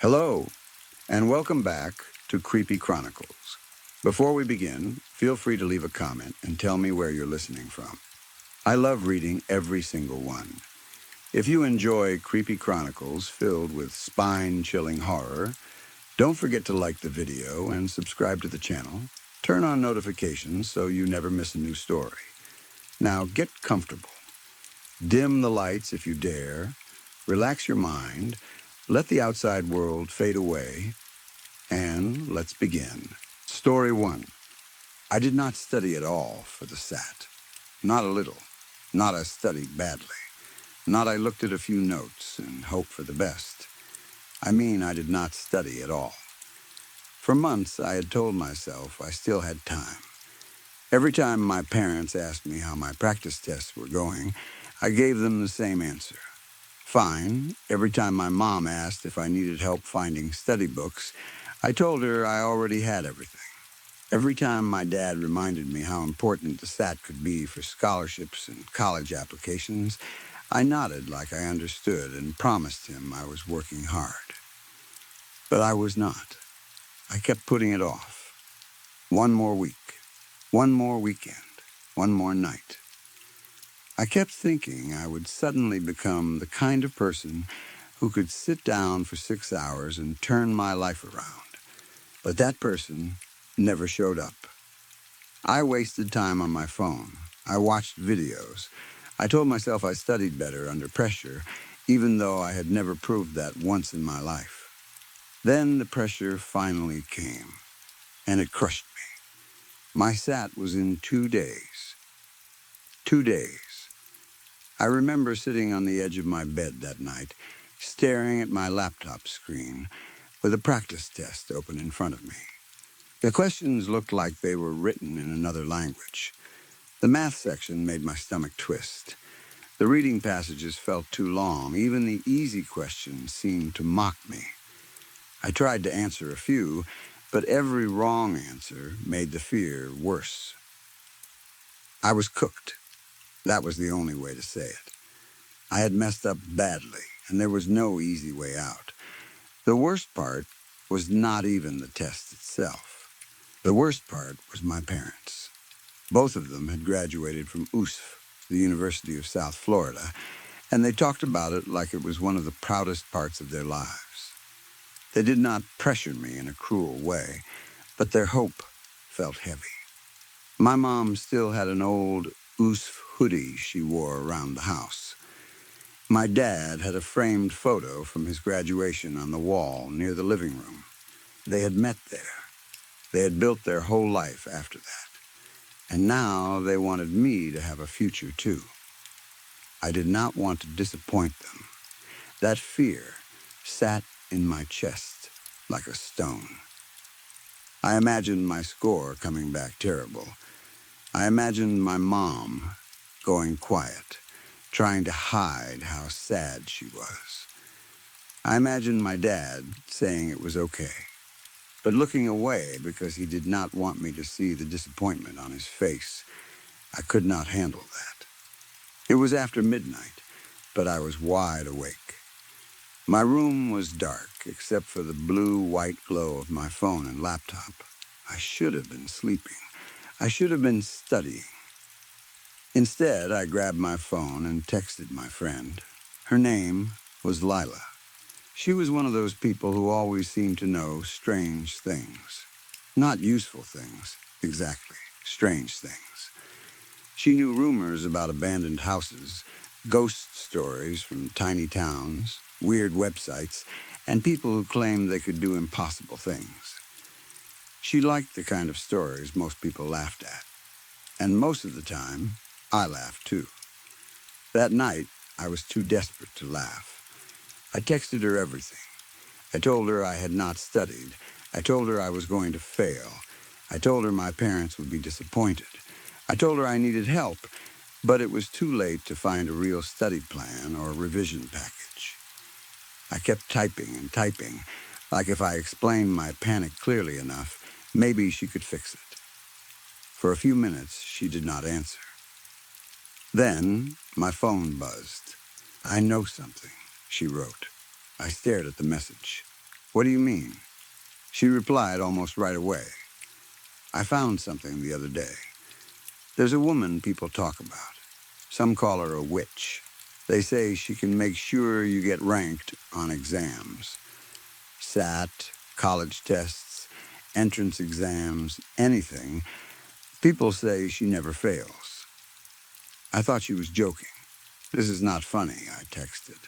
Hello, and welcome back to Creepy Chronicles. Before we begin, feel free to leave a comment and tell me where you're listening from. I love reading every single one. If you enjoy Creepy Chronicles filled with spine-chilling horror, don't forget to like the video and subscribe to the channel. Turn on notifications so you never miss a new story. Now get comfortable. Dim the lights if you dare. Relax your mind. Let the outside world fade away. And let's begin. Story 1. I did not study at all for the SAT. Not a little. Not I studied badly. Not I looked at a few notes and hoped for the best. I mean, I did not study at all. For months, I had told myself I still had time. Every time my parents asked me how my practice tests were going, I gave them the same answer. Fine. Every time my mom asked if I needed help finding study books, I told her I already had everything. Every time my dad reminded me how important the SAT could be for scholarships and college applications, I nodded like I understood and promised him I was working hard. But I was not. I kept putting it off. One more week. One more weekend. One more night. I kept thinking I would suddenly become the kind of person who could sit down for 6 hours and turn my life around. But that person never showed up. I wasted time on my phone. I watched videos. I told myself I studied better under pressure, even though I had never proved that once in my life. Then the pressure finally came, and it crushed me. My SAT was in 2 days. 2 days. I remember sitting on the edge of my bed that night, staring at my laptop screen, with a practice test open in front of me. The questions looked like they were written in another language. The math section made my stomach twist. The reading passages felt too long. Even the easy questions seemed to mock me. I tried to answer a few, but every wrong answer made the fear worse. I was cooked. That was the only way to say it. I had messed up badly, and there was no easy way out. The worst part was not even the test itself. The worst part was my parents. Both of them had graduated from USF, the University of South Florida, and they talked about it like it was one of the proudest parts of their lives. They did not pressure me in a cruel way, but their hope felt heavy. My mom still had an old USF hoodie she wore around the house. My dad had a framed photo from his graduation on the wall near the living room. They had met there. They had built their whole life after that. And now they wanted me to have a future, too. I did not want to disappoint them. That fear sat in my chest like a stone. I imagined my score coming back terrible. I imagined my mom going quiet, trying to hide how sad she was. I imagined my dad saying it was okay, but looking away because he did not want me to see the disappointment on his face. I could not handle that. It was after midnight, but I was wide awake. My room was dark, except for the blue-white glow of my phone and laptop. I should have been sleeping. I should have been studying. Instead, I grabbed my phone and texted my friend. Her name was Lila. She was one of those people who always seemed to know strange things. Not useful things, exactly. Strange things. She knew rumors about abandoned houses, ghost stories from tiny towns, weird websites, and people who claimed they could do impossible things. She liked the kind of stories most people laughed at. And most of the time, I laughed too. That night, I was too desperate to laugh. I texted her everything. I told her I had not studied. I told her I was going to fail. I told her my parents would be disappointed. I told her I needed help, but it was too late to find a real study plan or revision package. I kept typing and typing, like if I explained my panic clearly enough, maybe she could fix it. For a few minutes, she did not answer. Then, my phone buzzed. "I know something," she wrote. I stared at the message. What do you mean? She replied almost right away. I found something the other day. There's a woman people talk about. Some call her a witch. They say she can make sure you get ranked on exams. SAT, college tests, entrance exams, anything. People say she never fails. I thought she was joking. This is not funny, I texted.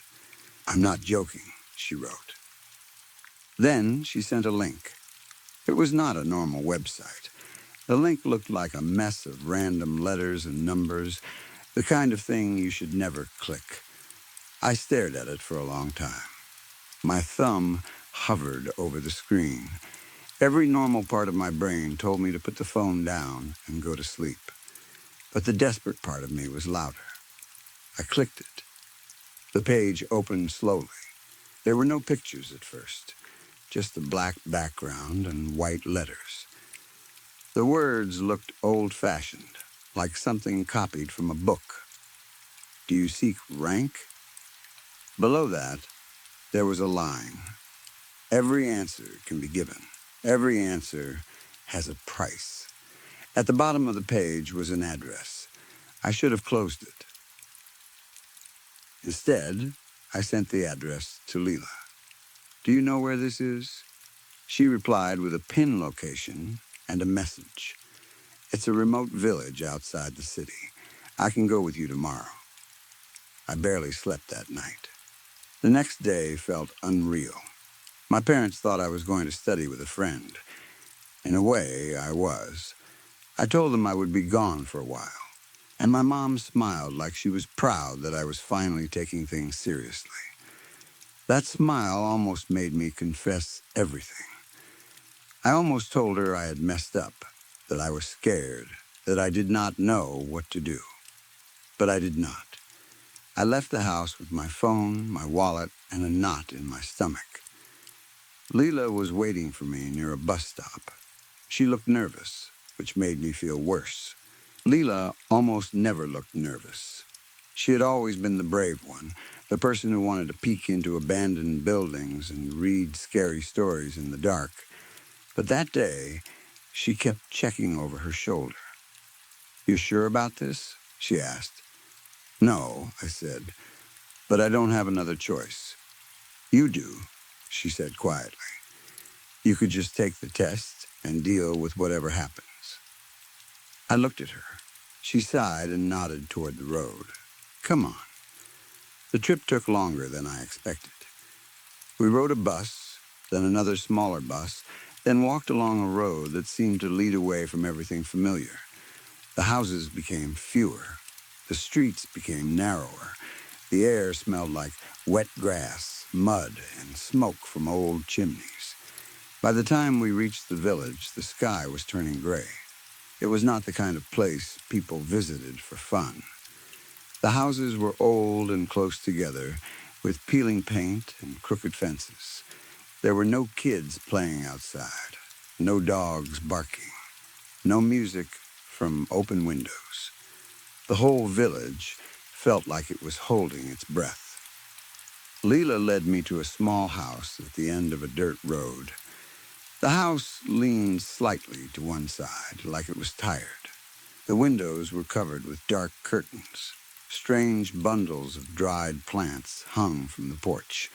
I'm not joking, she wrote. Then she sent a link. It was not a normal website. The link looked like a mess of random letters and numbers, the kind of thing you should never click. I stared at it for a long time. My thumb hovered over the screen. Every normal part of my brain told me to put the phone down and go to sleep. But the desperate part of me was louder. I clicked it. The page opened slowly. There were no pictures at first, just a black background and white letters. The words looked old-fashioned, like something copied from a book. Do you seek rank? Below that, there was a line. Every answer can be given. Every answer has a price. At the bottom of the page was an address. I should have closed it. Instead, I sent the address to Leela. Do you know where this is? She replied with a pin location and a message. It's a remote village outside the city. I can go with you tomorrow. I barely slept that night. The next day felt unreal. My parents thought I was going to study with a friend. In a way, I was. I told them I would be gone for a while, and my mom smiled like she was proud that I was finally taking things seriously. That smile almost made me confess everything. I almost told her I had messed up, that I was scared, that I did not know what to do. But I did not. I left the house with my phone, my wallet, and a knot in my stomach. Leela was waiting for me near a bus stop. She looked nervous, which made me feel worse. Leela almost never looked nervous. She had always been the brave one, the person who wanted to peek into abandoned buildings and read scary stories in the dark. But that day, she kept checking over her shoulder. You sure about this? She asked. No, I said, but I don't have another choice. You do, she said quietly. You could just take the test and deal with whatever happens. I looked at her. She sighed and nodded toward the road. Come on. The trip took longer than I expected. We rode a bus, then another smaller bus, then walked along a road that seemed to lead away from everything familiar. The houses became fewer. The streets became narrower. The air smelled like wet grass, mud, and smoke from old chimneys. By the time we reached the village, the sky was turning gray. It was not the kind of place people visited for fun. The houses were old and close together, with peeling paint and crooked fences. There were no kids playing outside, no dogs barking, no music from open windows. The whole village felt like it was holding its breath. Leela led me to a small house at the end of a dirt road. The house leaned slightly to one side, like it was tired. The windows were covered with dark curtains. Strange bundles of dried plants hung from the porch.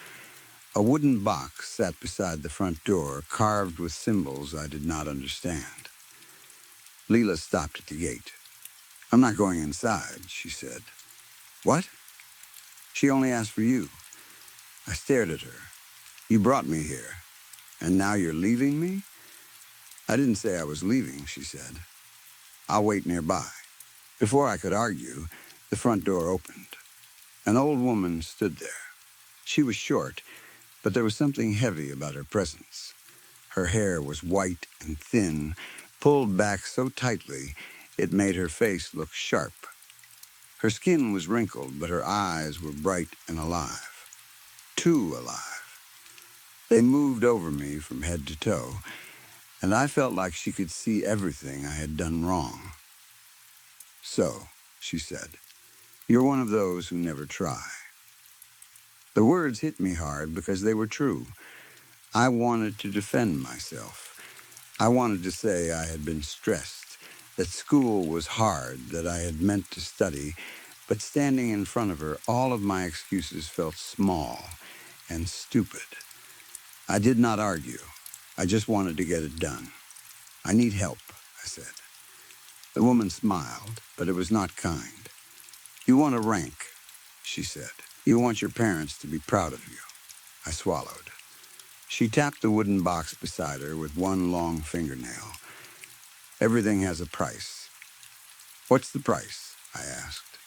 A wooden box sat beside the front door, carved with symbols I did not understand. Leela stopped at the gate. I'm not going inside, she said. What? She only asked for you. I stared at her. You brought me here, and now you're leaving me? I didn't say I was leaving, she said. I'll wait nearby. Before I could argue, the front door opened. An old woman stood there. She was short, but there was something heavy about her presence. Her hair was white and thin, pulled back so tightly it made her face look sharp. Her skin was wrinkled, but her eyes were bright and alive. Too alive. They moved over me from head to toe, and I felt like she could see everything I had done wrong. So, she said, you're one of those who never try. The words hit me hard because they were true. I wanted to defend myself. I wanted to say I had been stressed, that school was hard, that I had meant to study, but standing in front of her, all of my excuses felt small and stupid. I did not argue. I just wanted to get it done. I need help, I said. The woman smiled, but it was not kind. You want a rank, she said. You want your parents to be proud of you. I swallowed. She tapped the wooden box beside her with one long fingernail. Everything has a price. What's the price? I asked.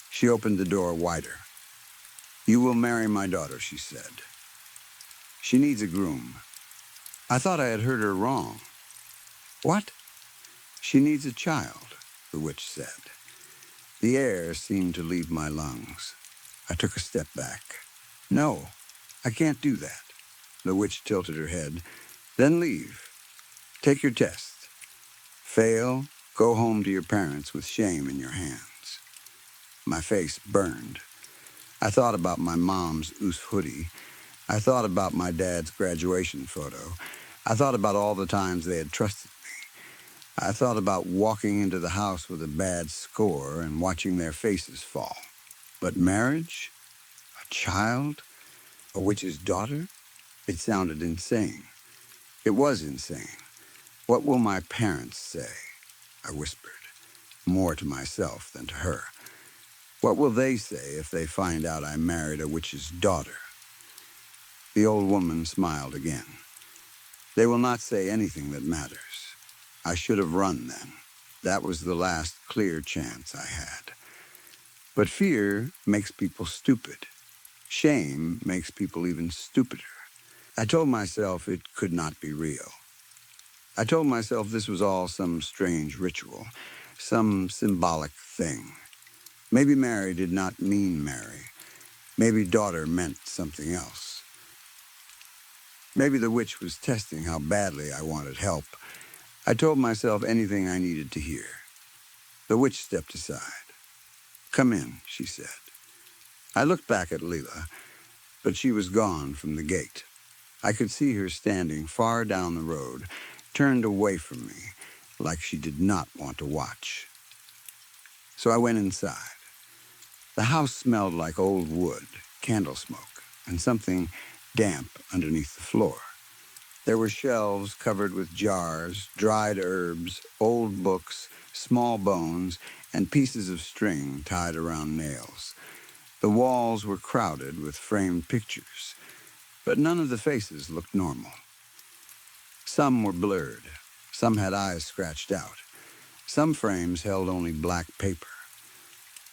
She opened the door wider. You will marry my daughter, she said. She needs a groom. I thought I had heard her wrong. What? She needs a child, the witch said. The air seemed to leave my lungs. I took a step back. No, I can't do that. The witch tilted her head. Then leave. Take your test. Fail, go home to your parents with shame in your hands. My face burned. I thought about my mom's oos hoodie. I thought about my dad's graduation photo. I thought about all the times they had trusted me. I thought about walking into the house with a bad score and watching their faces fall. But marriage? A child? A witch's daughter? It sounded insane. It was insane. What will my parents say? I whispered, more to myself than to her. What will they say if they find out I married a witch's daughter? The old woman smiled again. They will not say anything that matters. I should have run then. That was the last clear chance I had. But fear makes people stupid. Shame makes people even stupider. I told myself it could not be real. I told myself this was all some strange ritual, some symbolic thing. Maybe Mary did not mean Mary. Maybe daughter meant something else. Maybe the witch was testing how badly I wanted help. I told myself anything I needed to hear. The witch stepped aside. Come in, she said. I looked back at Leela, but she was gone from the gate. I could see her standing far down the road, turned away from me, like she did not want to watch. So I went inside. The house smelled like old wood, candle smoke, and something damp underneath the floor. There were shelves covered with jars, dried herbs, old books, small bones, and pieces of string tied around nails. The walls were crowded with framed pictures, but none of the faces looked normal. Some were blurred. Some had eyes scratched out. Some frames held only black paper.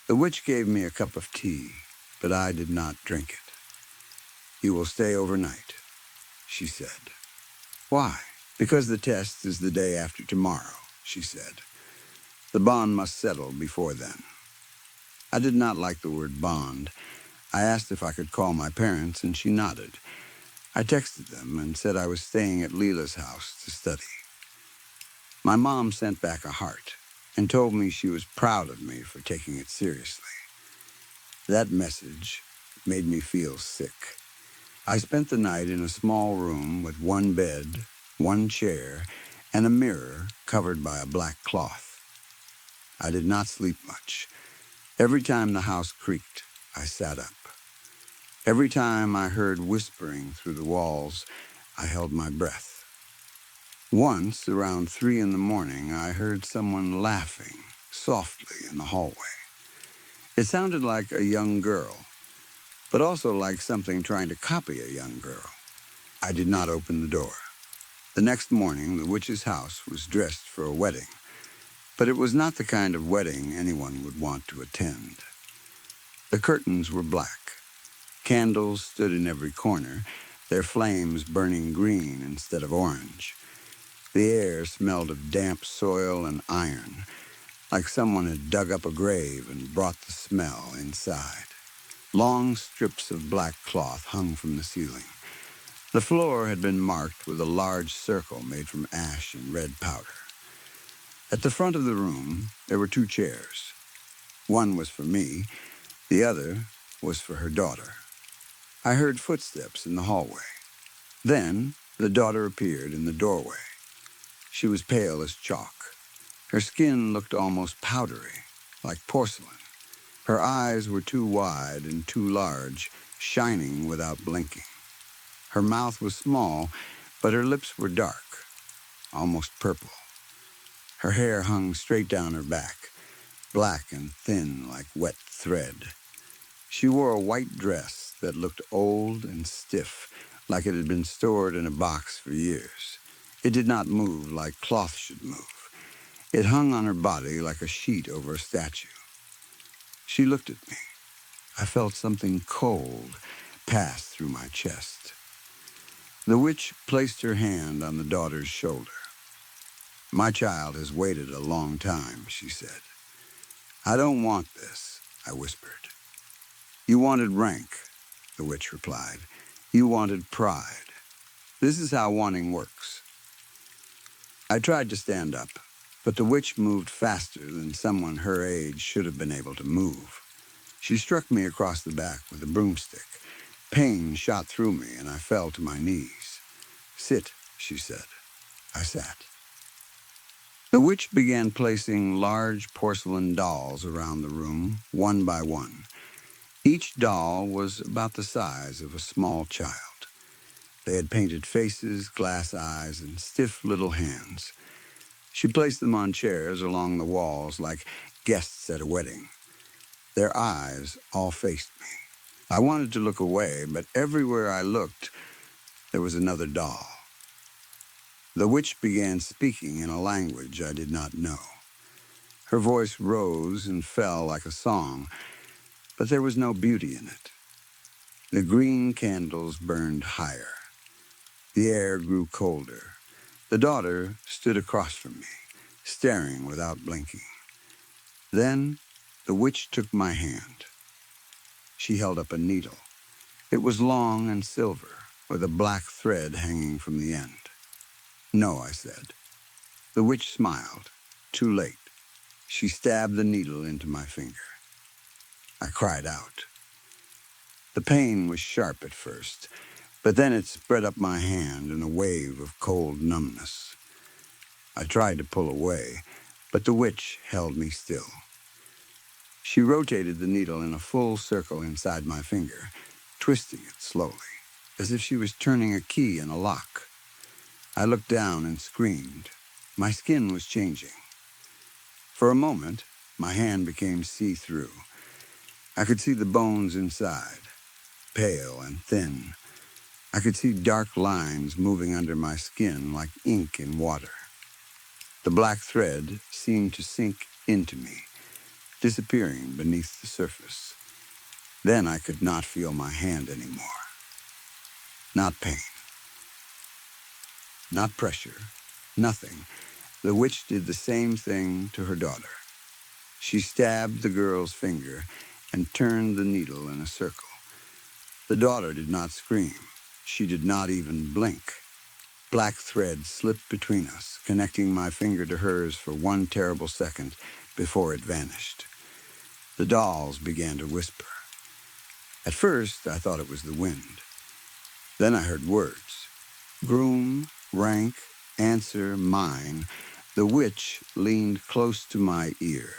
The witch gave me a cup of tea, but I did not drink it. You will stay overnight, she said. Why? Because the test is the day after tomorrow, she said. The bond must settle before then. I did not like the word bond. I asked if I could call my parents, and she nodded. I texted them and said I was staying at Leela's house to study. My mom sent back a heart and told me she was proud of me for taking it seriously. That message made me feel sick. I spent the night in a small room with one bed, one chair, and a mirror covered by a black cloth. I did not sleep much. Every time the house creaked, I sat up. Every time I heard whispering through the walls, I held my breath. Once, around 3 in the morning, I heard someone laughing softly in the hallway. It sounded like a young girl, but also like something trying to copy a young girl. I did not open the door. The next morning, the witch's house was dressed for a wedding, but it was not the kind of wedding anyone would want to attend. The curtains were black. Candles stood in every corner, their flames burning green instead of orange. The air smelled of damp soil and iron, like someone had dug up a grave and brought the smell inside. Long strips of black cloth hung from the ceiling. The floor had been marked with a large circle made from ash and red powder. At the front of the room, there were 2 chairs. One was for me, the other was for her daughter. I heard footsteps in the hallway. Then the daughter appeared in the doorway. She was pale as chalk. Her skin looked almost powdery, like porcelain. Her eyes were too wide and too large, shining without blinking. Her mouth was small, but her lips were dark, almost purple. Her hair hung straight down her back, black and thin like wet thread. She wore a white dress that looked old and stiff, like it had been stored in a box for years. It did not move like cloth should move. It hung on her body like a sheet over a statue. She looked at me. I felt something cold pass through my chest. The witch placed her hand on the daughter's shoulder. "My child has waited a long time," she said. "I don't want this," I whispered. "You wanted rank," the witch replied. "You wanted pride. This is how wanting works." I tried to stand up, but the witch moved faster than someone her age should have been able to move. She struck me across the back with a broomstick. Pain shot through me, and I fell to my knees. "Sit," she said. I sat. The witch began placing large porcelain dolls around the room, one by one. Each doll was about the size of a small child. They had painted faces, glass eyes, and stiff little hands. She placed them on chairs along the walls like guests at a wedding. Their eyes all faced me. I wanted to look away, but everywhere I looked, there was another doll. The witch began speaking in a language I did not know. Her voice rose and fell like a song, but there was no beauty in it. The green candles burned higher. The air grew colder. The daughter stood across from me, staring without blinking. Then the witch took my hand. She held up a needle. It was long and silver, with a black thread hanging from the end. "No," I said. The witch smiled. Too late. She stabbed the needle into my finger. I cried out. The pain was sharp at first, but then it spread up my hand in a wave of cold numbness. I tried to pull away, but the witch held me still. She rotated the needle in a full circle inside my finger, twisting it slowly, as if she was turning a key in a lock. I looked down and screamed. My skin was changing. For a moment, my hand became see-through. I could see the bones inside, pale and thin. I could see dark lines moving under my skin like ink in water. The black thread seemed to sink into me, disappearing beneath the surface. Then I could not feel my hand anymore. Not pain. Not pressure. Nothing. The witch did the same thing to her daughter. She stabbed the girl's finger and turned the needle in a circle. The daughter did not scream. She did not even blink. Black thread slipped between us, connecting my finger to hers for one terrible second before it vanished. The dolls began to whisper. At first, I thought it was the wind. Then I heard words. Groom, rank, answer, mine. The witch leaned close to my ear.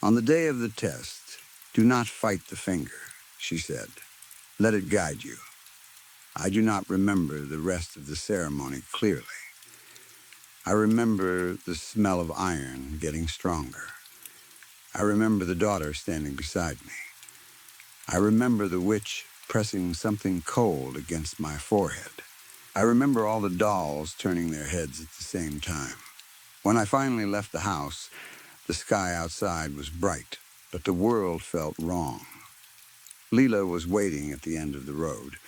"On the day of the test, do not fight the finger," she said. "Let it guide you." I do not remember the rest of the ceremony clearly. I remember the smell of iron getting stronger. I remember the daughter standing beside me. I remember the witch pressing something cold against my forehead. I remember all the dolls turning their heads at the same time. When I finally left the house, the sky outside was bright, but the world felt wrong. Leela was waiting at the end of the road.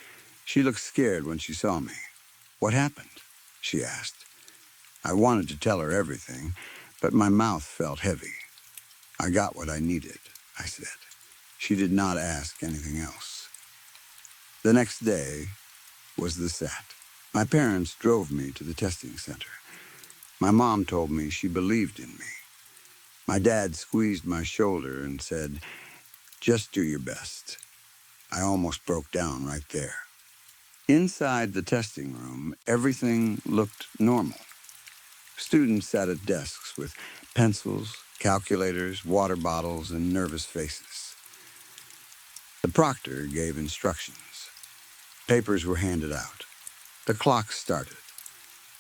She looked scared when she saw me. "What happened?" she asked. I wanted to tell her everything, but my mouth felt heavy. "I got what I needed," I said. She did not ask anything else. The next day was the SAT. My parents drove me to the testing center. My mom told me she believed in me. My dad squeezed my shoulder and said, "Just do your best." I almost broke down right there. Inside the testing room, everything looked normal. Students sat at desks with pencils, calculators, water bottles, and nervous faces. The proctor gave instructions. Papers were handed out. The clock started,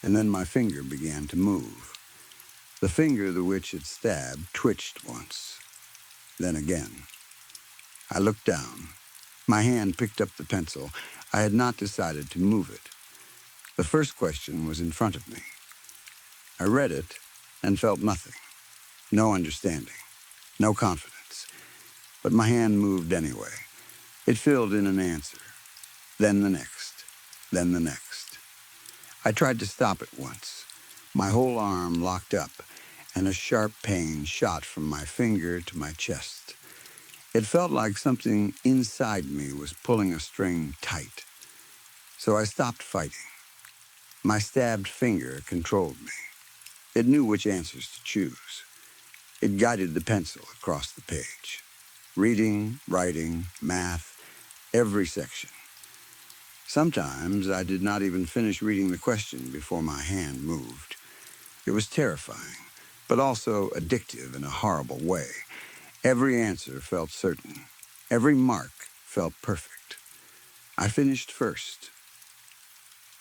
and then my finger began to move. The finger the witch had stabbed twitched once, then again. I looked down. My hand picked up the pencil. I had not decided to move it. The first question was in front of me. I read it and felt nothing. No understanding. No confidence. But my hand moved anyway. It filled in an answer. Then the next. Then the next. I tried to stop it once. My whole arm locked up, and a sharp pain shot from my finger to my chest. It felt like something inside me was pulling a string tight. So I stopped fighting. My stabbed finger controlled me. It knew which answers to choose. It guided the pencil across the page. Reading, writing, math, every section. Sometimes I did not even finish reading the question before my hand moved. It was terrifying, but also addictive in a horrible way. Every answer felt certain. Every mark felt perfect. I finished first.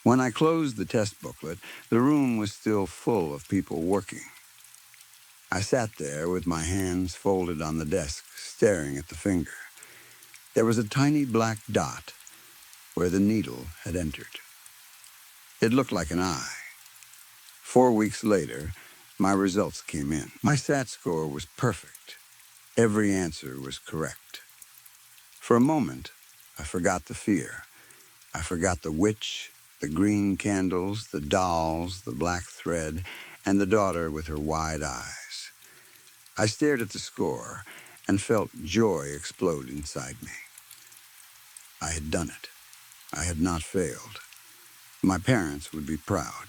When I closed the test booklet, the room was still full of people working. I sat there with my hands folded on the desk, staring at the finger. There was a tiny black dot where the needle had entered. It looked like an eye. 4 weeks later, my results came in. My SAT score was perfect. Every answer was correct. For a moment, I forgot the fear. I forgot the witch, the green candles, the dolls, the black thread, and the daughter with her wide eyes. I stared at the score and felt joy explode inside me. I had done it. I had not failed. My parents would be proud.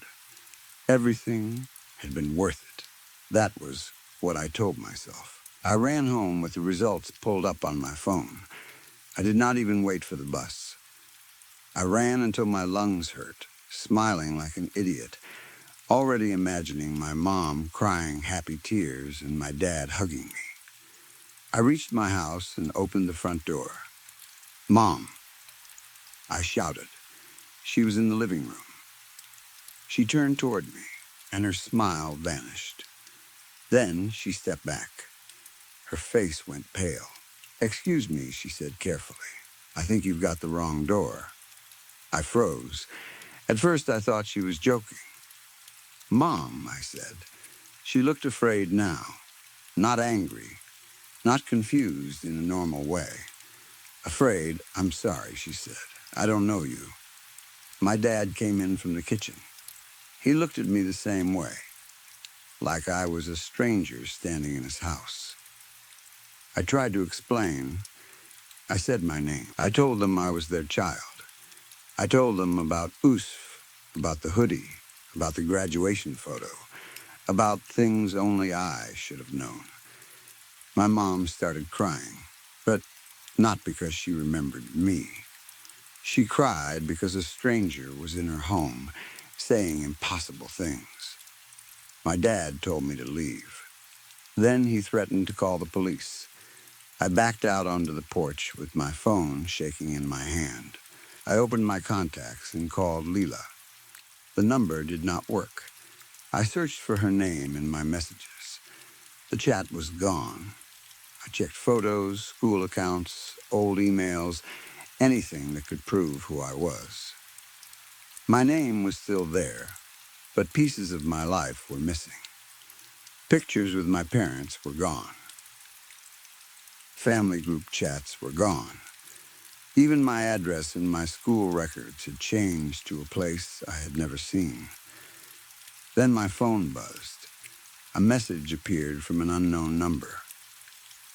Everything had been worth it. That was what I told myself. I ran home with the results pulled up on my phone. I did not even wait for the bus. I ran until my lungs hurt, smiling like an idiot, already imagining my mom crying happy tears and my dad hugging me. I reached my house and opened the front door. "Mom," I shouted. She was in the living room. She turned toward me, and her smile vanished. Then she stepped back. Her face went pale. "Excuse me," she said carefully. "I think you've got the wrong door." I froze. At first I thought she was joking. "Mom," I said. She looked afraid now, not angry, not confused in a normal way. "Afraid? I'm sorry," she said. "I don't know you." My dad came in from the kitchen. He looked at me the same way, like I was a stranger standing in his house. I tried to explain. I said my name. I told them I was their child. I told them about Usf, about the hoodie, about the graduation photo, about things only I should have known. My mom started crying, but not because she remembered me. She cried because a stranger was in her home, saying impossible things. My dad told me to leave. Then he threatened to call the police. I backed out onto the porch with my phone shaking in my hand. I opened my contacts and called Leela. The number did not work. I searched for her name in my messages. The chat was gone. I checked photos, school accounts, old emails, anything that could prove who I was. My name was still there, but pieces of my life were missing. Pictures with my parents were gone. Family group chats were gone. Even my address in my school records had changed to a place I had never seen. Then my phone buzzed. A message appeared from an unknown number.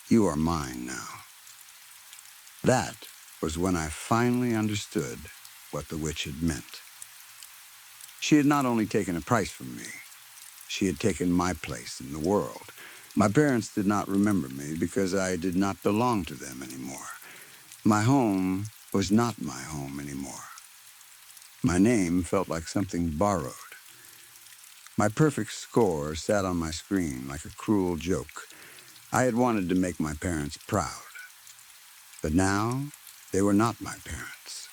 "You are mine now." That was when I finally understood what the witch had meant. She had not only taken a price from me, she had taken my place in the world. My parents did not remember me because I did not belong to them anymore. My home was not my home anymore. My name felt like something borrowed. My perfect score sat on my screen like a cruel joke. I had wanted to make my parents proud, but now they were not my parents.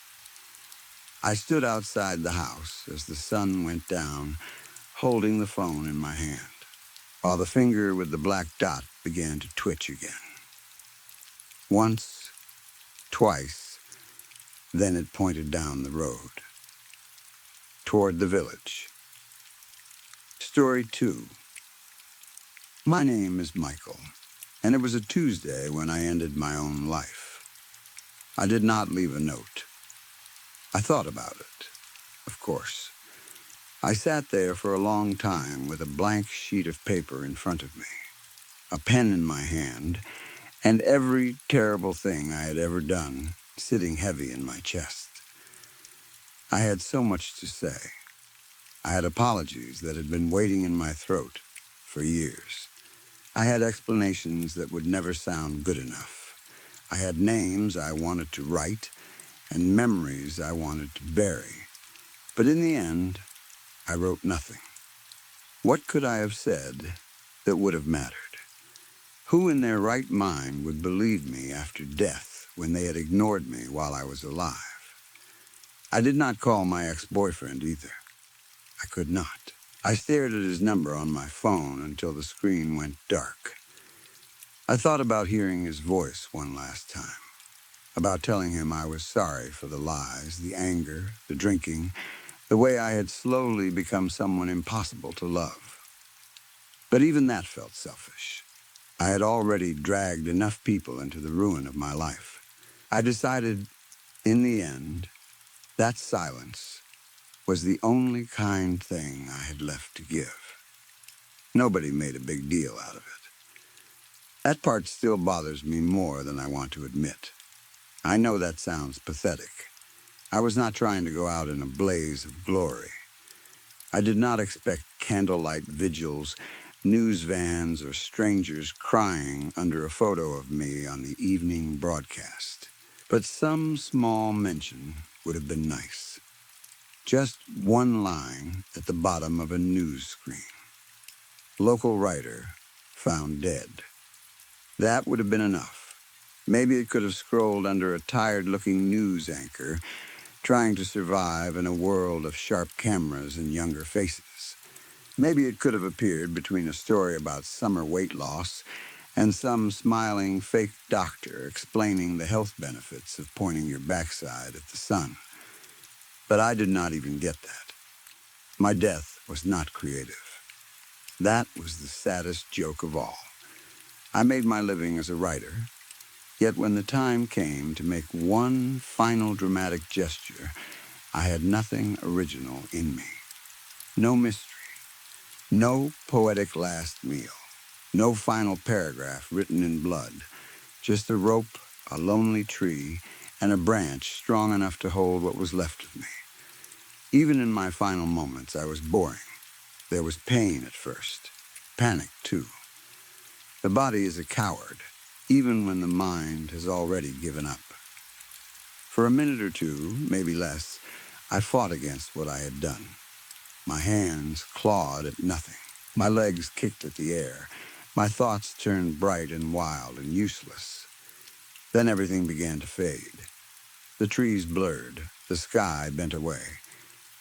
I stood outside the house as the sun went down, holding the phone in my hand, while the finger with the black dot began to twitch again. Once, twice, then it pointed down the road, toward the village. Story 2. My name is Michael, and it was a Tuesday when I ended my own life. I did not leave a note. I thought about it, of course. I sat there for a long time with a blank sheet of paper in front of me, a pen in my hand, and every terrible thing I had ever done sitting heavy in my chest. I had so much to say. I had apologies that had been waiting in my throat for years. I had explanations that would never sound good enough. I had names I wanted to write and memories I wanted to bury. But in the end, I wrote nothing. What could I have said that would have mattered? Who in their right mind would believe me after death when they had ignored me while I was alive? I did not call my ex-boyfriend either. I could not. I stared at his number on my phone until the screen went dark. I thought about hearing his voice one last time, about telling him I was sorry for the lies, the anger, the drinking, the way I had slowly become someone impossible to love. But even that felt selfish. I had already dragged enough people into the ruin of my life. I decided, in the end, that silence was the only kind thing I had left to give. Nobody made a big deal out of it. That part still bothers me more than I want to admit. I know that sounds pathetic. I was not trying to go out in a blaze of glory. I did not expect candlelight vigils, news vans, or strangers crying under a photo of me on the evening broadcast. But some small mention would have been nice. Just one line at the bottom of a news screen. Local writer found dead. That would have been enough. Maybe it could have scrolled under a tired-looking news anchor trying to survive in a world of sharp cameras and younger faces. Maybe it could have appeared between a story about summer weight loss and some smiling fake doctor explaining the health benefits of pointing your backside at the sun. But I did not even get that. My death was not creative. That was the saddest joke of all. I made my living as a writer, yet when the time came to make one final dramatic gesture, I had nothing original in me. No mystery, no poetic last meal, no final paragraph written in blood, just a rope, a lonely tree, and a branch strong enough to hold what was left of me. Even in my final moments, I was boring. There was pain at first, panic too. The body is a coward, even when the mind has already given up. For a minute or two, maybe less, I fought against what I had done. My hands clawed at nothing. My legs kicked at the air. My thoughts turned bright and wild and useless. Then everything began to fade. The trees blurred. The sky bent away.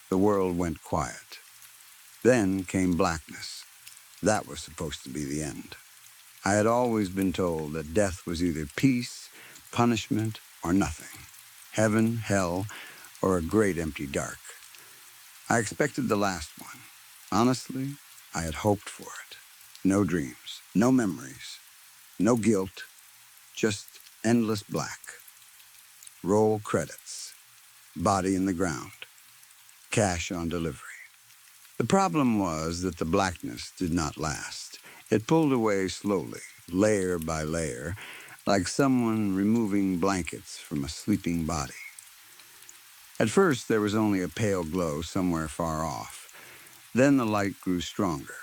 The world went quiet. Then came blackness. That was supposed to be the end. I had always been told that death was either peace, punishment, or nothing. Heaven, hell, or a great empty dark. I expected the last one. Honestly, I had hoped for it. No dreams, no memories, no guilt, just endless black. Roll credits. Body in the ground. Cash on delivery. The problem was that the blackness did not last. It pulled away slowly, layer by layer, like someone removing blankets from a sleeping body. At first, there was only a pale glow somewhere far off. Then the light grew stronger.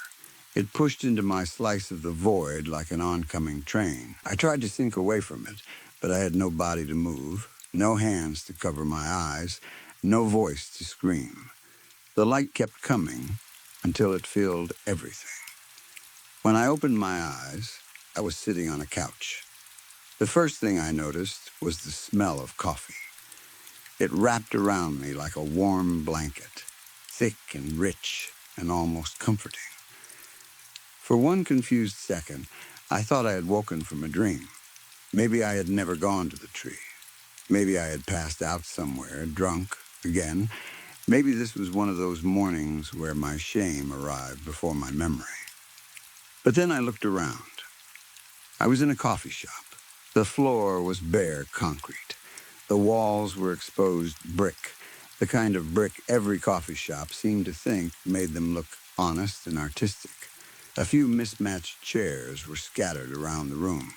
It pushed into my slice of the void like an oncoming train. I tried to sink away from it, but I had no body to move, no hands to cover my eyes, no voice to scream. The light kept coming until it filled everything. When I opened my eyes, I was sitting on a couch. The first thing I noticed was the smell of coffee. It wrapped around me like a warm blanket, thick and rich and almost comforting. For one confused second, I thought I had woken from a dream. Maybe I had never gone to the tree. Maybe I had passed out somewhere, drunk, again. Maybe this was one of those mornings where my shame arrived before my memory. But then I looked around. I was in a coffee shop. The floor was bare concrete. The walls were exposed brick, the kind of brick every coffee shop seemed to think made them look honest and artistic. A few mismatched chairs were scattered around the room.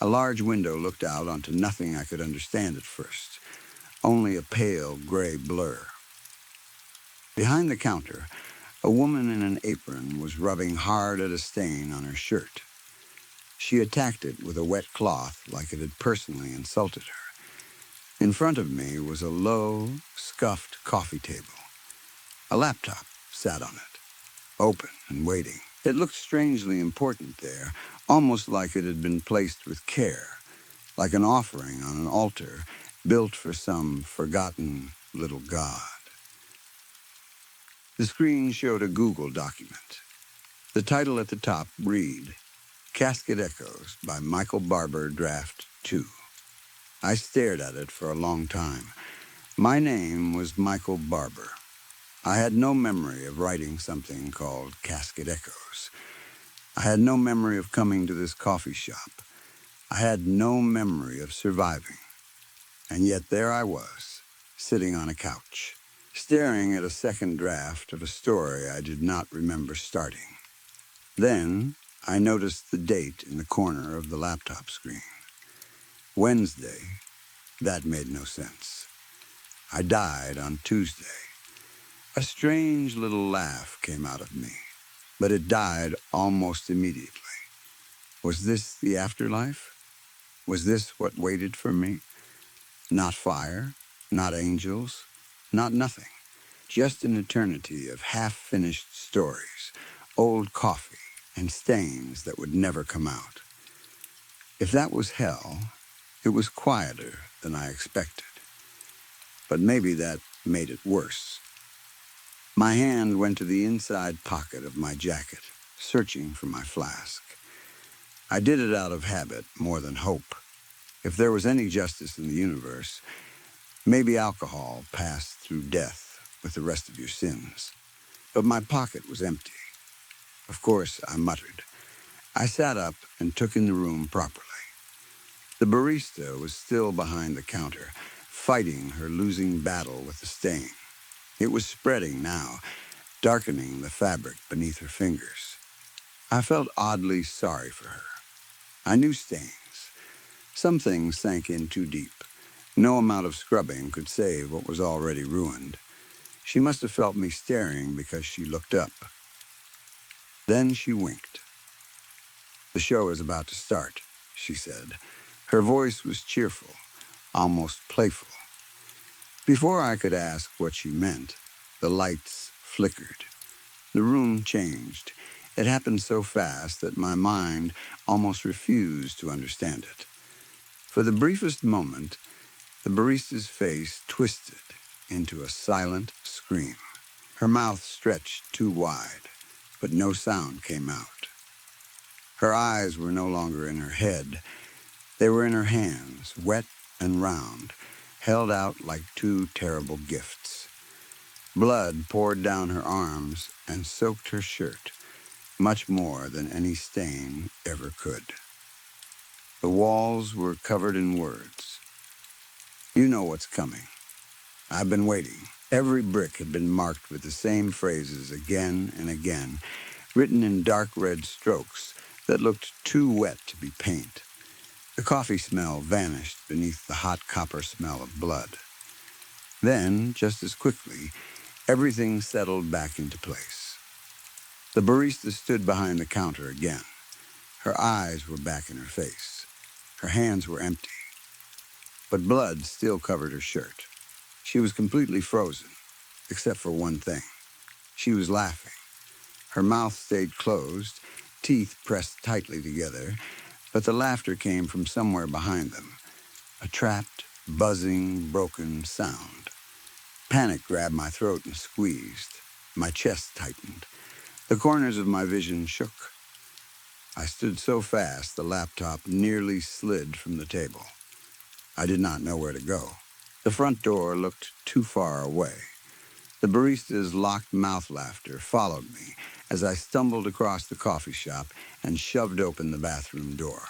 A large window looked out onto nothing I could understand at first, only a pale gray blur. Behind the counter, a woman in an apron was rubbing hard at a stain on her shirt. She attacked it with a wet cloth like it had personally insulted her. In front of me was a low, scuffed coffee table. A laptop sat on it, open and waiting. It looked strangely important there, almost like it had been placed with care, like an offering on an altar built for some forgotten little god. The screen showed a Google document. The title at the top read, Casket Echoes by Michael Barber, Draft 2. I stared at it for a long time. My name was Michael Barber. I had no memory of writing something called Casket Echoes. I had no memory of coming to this coffee shop. I had no memory of surviving. And yet there I was, sitting on a couch, staring at a second draft of a story I did not remember starting. Then I noticed the date in the corner of the laptop screen. Wednesday. That made no sense. I died on Tuesday. A strange little laugh came out of me, but it died almost immediately. Was this the afterlife? Was this what waited for me? Not fire, not angels, not nothing. Just an eternity of half-finished stories, old coffee, and stains that would never come out. If that was hell, it was quieter than I expected. But maybe that made it worse. My hand went to the inside pocket of my jacket, searching for my flask. I did it out of habit more than hope. If there was any justice in the universe, maybe alcohol passed through death with the rest of your sins. But my pocket was empty. Of course, I muttered. I sat up and took in the room properly. The barista was still behind the counter, fighting her losing battle with the stain. It was spreading now, darkening the fabric beneath her fingers. I felt oddly sorry for her. I knew stains. Some things sank in too deep. No amount of scrubbing could save what was already ruined. She must have felt me staring because she looked up. Then she winked. The show is about to start, she said. Her voice was cheerful, almost playful. Before I could ask what she meant, the lights flickered. The room changed. It happened so fast that my mind almost refused to understand it. For the briefest moment, the barista's face twisted into a silent scream. Her mouth stretched too wide, but no sound came out. Her eyes were no longer in her head. They were in her hands, wet and round, held out like two terrible gifts. Blood poured down her arms and soaked her shirt, much more than any stain ever could. The walls were covered in words. You know what's coming. I've been waiting. Every brick had been marked with the same phrases again and again, written in dark red strokes that looked too wet to be paint. The coffee smell vanished beneath the hot copper smell of blood. Then, just as quickly, everything settled back into place. The barista stood behind the counter again. Her eyes were back in her face. Her hands were empty, but blood still covered her shirt. She was completely frozen, except for one thing. She was laughing. Her mouth stayed closed, teeth pressed tightly together, but the laughter came from somewhere behind them, a trapped, buzzing, broken sound. Panic grabbed my throat and squeezed. My chest tightened. The corners of my vision shook. I stood so fast the laptop nearly slid from the table. I did not know where to go. The front door looked too far away. The barista's locked mouth laughter followed me as I stumbled across the coffee shop and shoved open the bathroom door.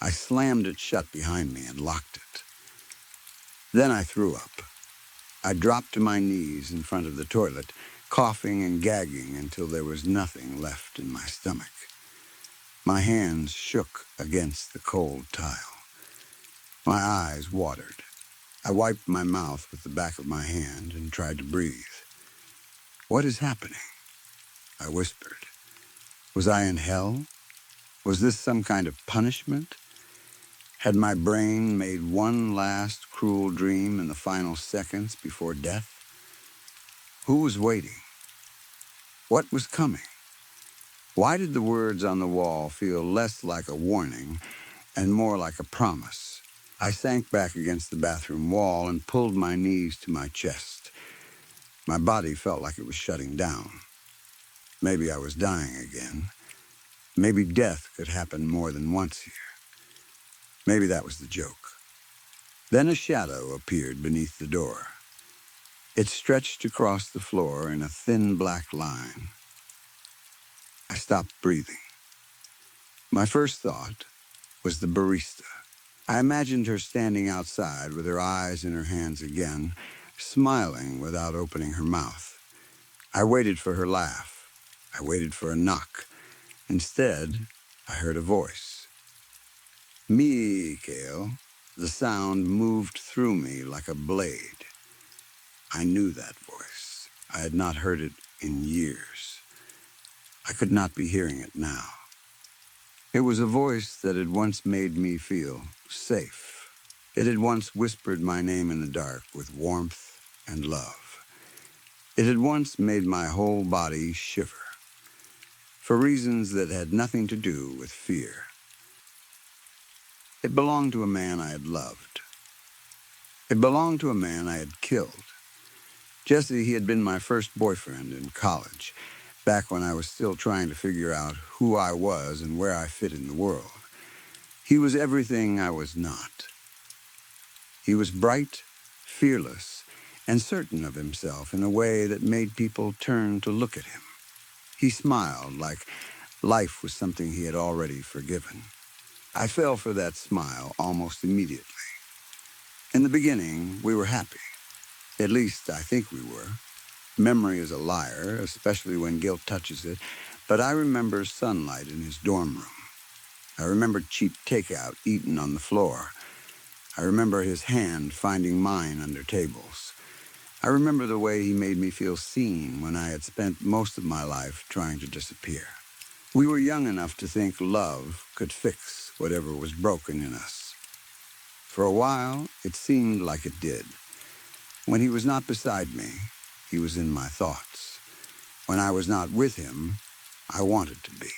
I slammed it shut behind me and locked it. Then I threw up. I dropped to my knees in front of the toilet, coughing and gagging until there was nothing left in my stomach. My hands shook against the cold tile. My eyes watered. I wiped my mouth with the back of my hand and tried to breathe. "What is happening?" I whispered. Was I in hell? Was this some kind of punishment? Had my brain made one last cruel dream in the final seconds before death? Who was waiting? What was coming? Why did the words on the wall feel less like a warning and more like a promise? I sank back against the bathroom wall and pulled my knees to my chest. My body felt like it was shutting down. Maybe I was dying again. Maybe death could happen more than once here. Maybe that was the joke. Then a shadow appeared beneath the door. It stretched across the floor in a thin black line. I stopped breathing. My first thought was the barista. I imagined her standing outside with her eyes in her hands again, smiling without opening her mouth. I waited for her laugh. I waited for a knock. Instead, I heard a voice. Mikhail. The sound moved through me like a blade. I knew that voice. I had not heard it in years. I could not be hearing it now. It was a voice that had once made me feel safe. It had once whispered my name in the dark with warmth and love. It had once made my whole body shiver, for reasons that had nothing to do with fear. It belonged to a man I had loved. It belonged to a man I had killed. Jesse, he had been my first boyfriend in college, back when I was still trying to figure out who I was and where I fit in the world. He was everything I was not. He was bright, fearless, and certain of himself in a way that made people turn to look at him. He smiled like life was something he had already forgiven. I fell for that smile almost immediately. In the beginning, we were happy. At least, I think we were. Memory is a liar, especially when guilt touches it, but I remember sunlight in his dorm room. I remember cheap takeout eaten on the floor. I remember his hand finding mine under tables. I remember the way he made me feel seen when I had spent most of my life trying to disappear. We were young enough to think love could fix whatever was broken in us. For a while, it seemed like it did. When he was not beside me, he was in my thoughts. When I was not with him, I wanted to be.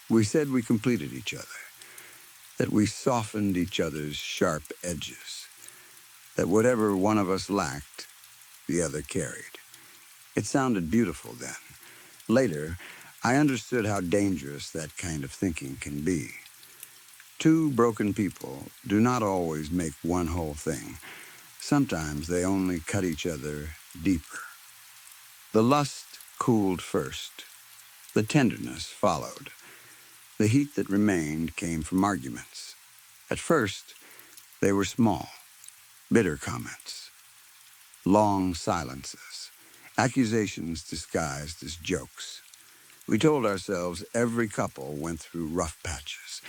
We said we completed each other, that we softened each other's sharp edges, that whatever one of us lacked, the other carried. It sounded beautiful then. Later, I understood how dangerous that kind of thinking can be. Two broken people do not always make one whole thing. Sometimes they only cut each other deeper. The lust cooled first. The tenderness followed. The heat that remained came from arguments. At first, they were small, bitter comments, long silences, accusations disguised as jokes. We told ourselves every couple went through rough patches.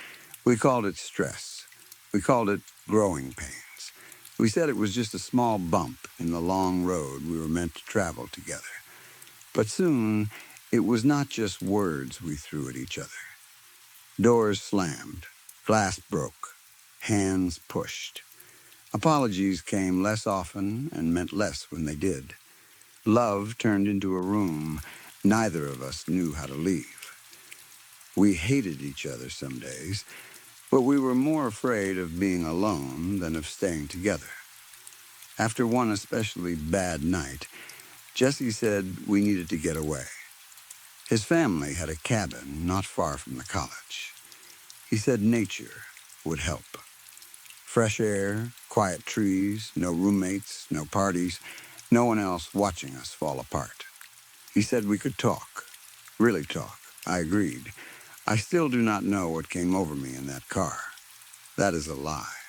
We called it stress. We called it growing pains. We said it was just a small bump in the long road we were meant to travel together. But soon, it was not just words we threw at each other. Doors slammed, glass broke, hands pushed. Apologies came less often and meant less when they did. Love turned into a room neither of us knew how to leave. We hated each other some days, but we were more afraid of being alone than of staying together. After one especially bad night, Jesse said we needed to get away. His family had a cabin not far from the college. He said nature would help. Fresh air, quiet trees, no roommates, no parties, no one else watching us fall apart. He said we could talk, really talk. I agreed. I still do not know what came over me in that car. That is a lie.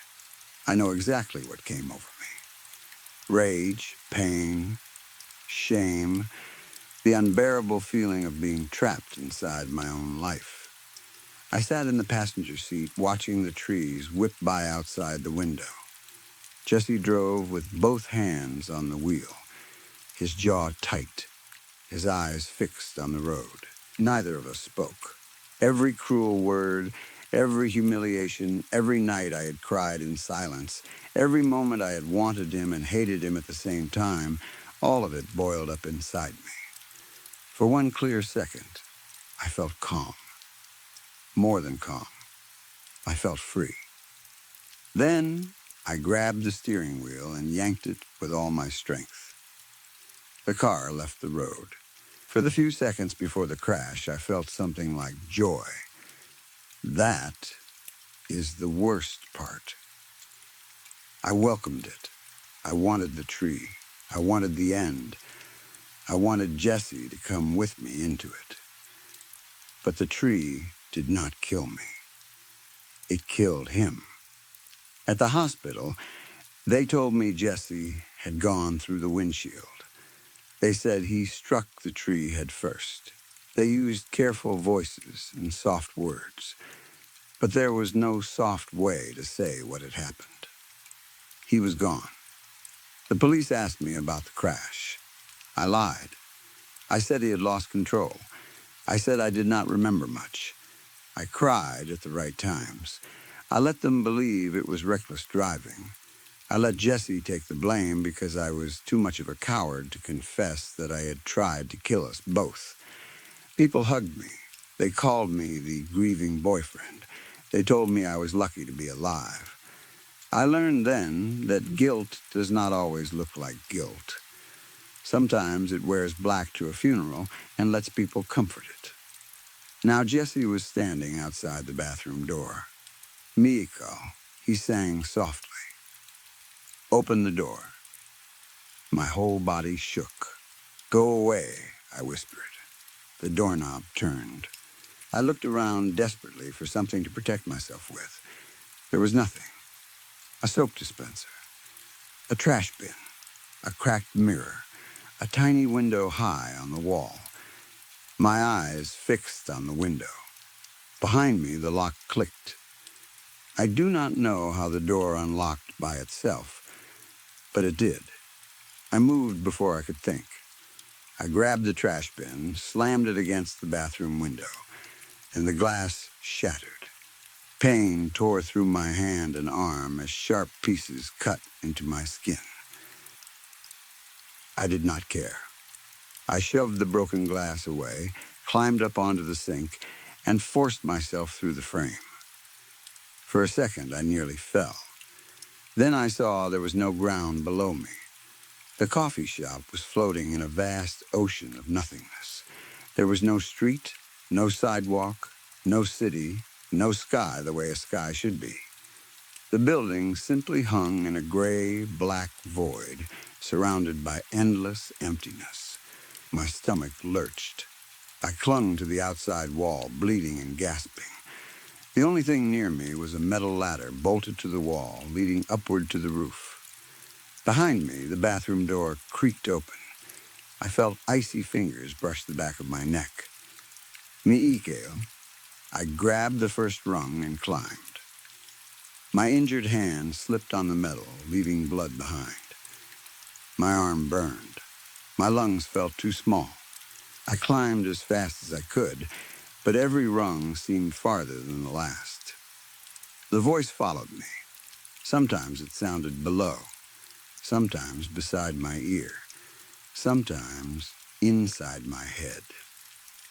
I know exactly what came over me. Rage, pain, shame, the unbearable feeling of being trapped inside my own life. I sat in the passenger seat watching the trees whip by outside the window. Jesse drove with both hands on the wheel, his jaw tight, his eyes fixed on the road. Neither of us spoke. Every cruel word, every humiliation, every night I had cried in silence, every moment I had wanted him and hated him at the same time, all of it boiled up inside me. For one clear second, I felt calm. More than calm. I felt free. Then I grabbed the steering wheel and yanked it with all my strength. The car left the road. For the few seconds before the crash, I felt something like joy. That is the worst part. I welcomed it. I wanted the tree. I wanted the end. I wanted Jesse to come with me into it. But the tree did not kill me. It killed him. At the hospital, they told me Jesse had gone through the windshield. They said he struck the tree head first. They used careful voices and soft words, but there was no soft way to say what had happened. He was gone. The police asked me about the crash. I lied. I said he had lost control. I said I did not remember much. I cried at the right times. I let them believe it was reckless driving. I let Jesse take the blame because I was too much of a coward to confess that I had tried to kill us both. People hugged me. They called me the grieving boyfriend. They told me I was lucky to be alive. I learned then that guilt does not always look like guilt. Sometimes it wears black to a funeral and lets people comfort it. Now Jesse was standing outside the bathroom door. Miiko, he sang softly. Open the door. My whole body shook. Go away, I whispered. The doorknob turned. I looked around desperately for something to protect myself with. There was nothing. A soap dispenser. A trash bin. A cracked mirror. A tiny window high on the wall. My eyes fixed on the window. Behind me, the lock clicked. I do not know how the door unlocked by itself, but it did. I moved before I could think. I grabbed the trash bin, slammed it against the bathroom window, and the glass shattered. Pain tore through my hand and arm as sharp pieces cut into my skin. I did not care. I shoved the broken glass away, climbed up onto the sink, and forced myself through the frame. For a second, I nearly fell. Then I saw there was no ground below me. The coffee shop was floating in a vast ocean of nothingness. There was no street, no sidewalk, no city, no sky the way a sky should be. The building simply hung in a gray, black void, surrounded by endless emptiness. My stomach lurched. I clung to the outside wall, bleeding and gasping. The only thing near me was a metal ladder bolted to the wall, leading upward to the roof. Behind me, the bathroom door creaked open. I felt icy fingers brush the back of my neck. Miikeo. I grabbed the first rung and climbed. My injured hand slipped on the metal, leaving blood behind. My arm burned. My lungs felt too small. I climbed as fast as I could, but every rung seemed farther than the last. The voice followed me. Sometimes it sounded below, sometimes beside my ear, sometimes inside my head.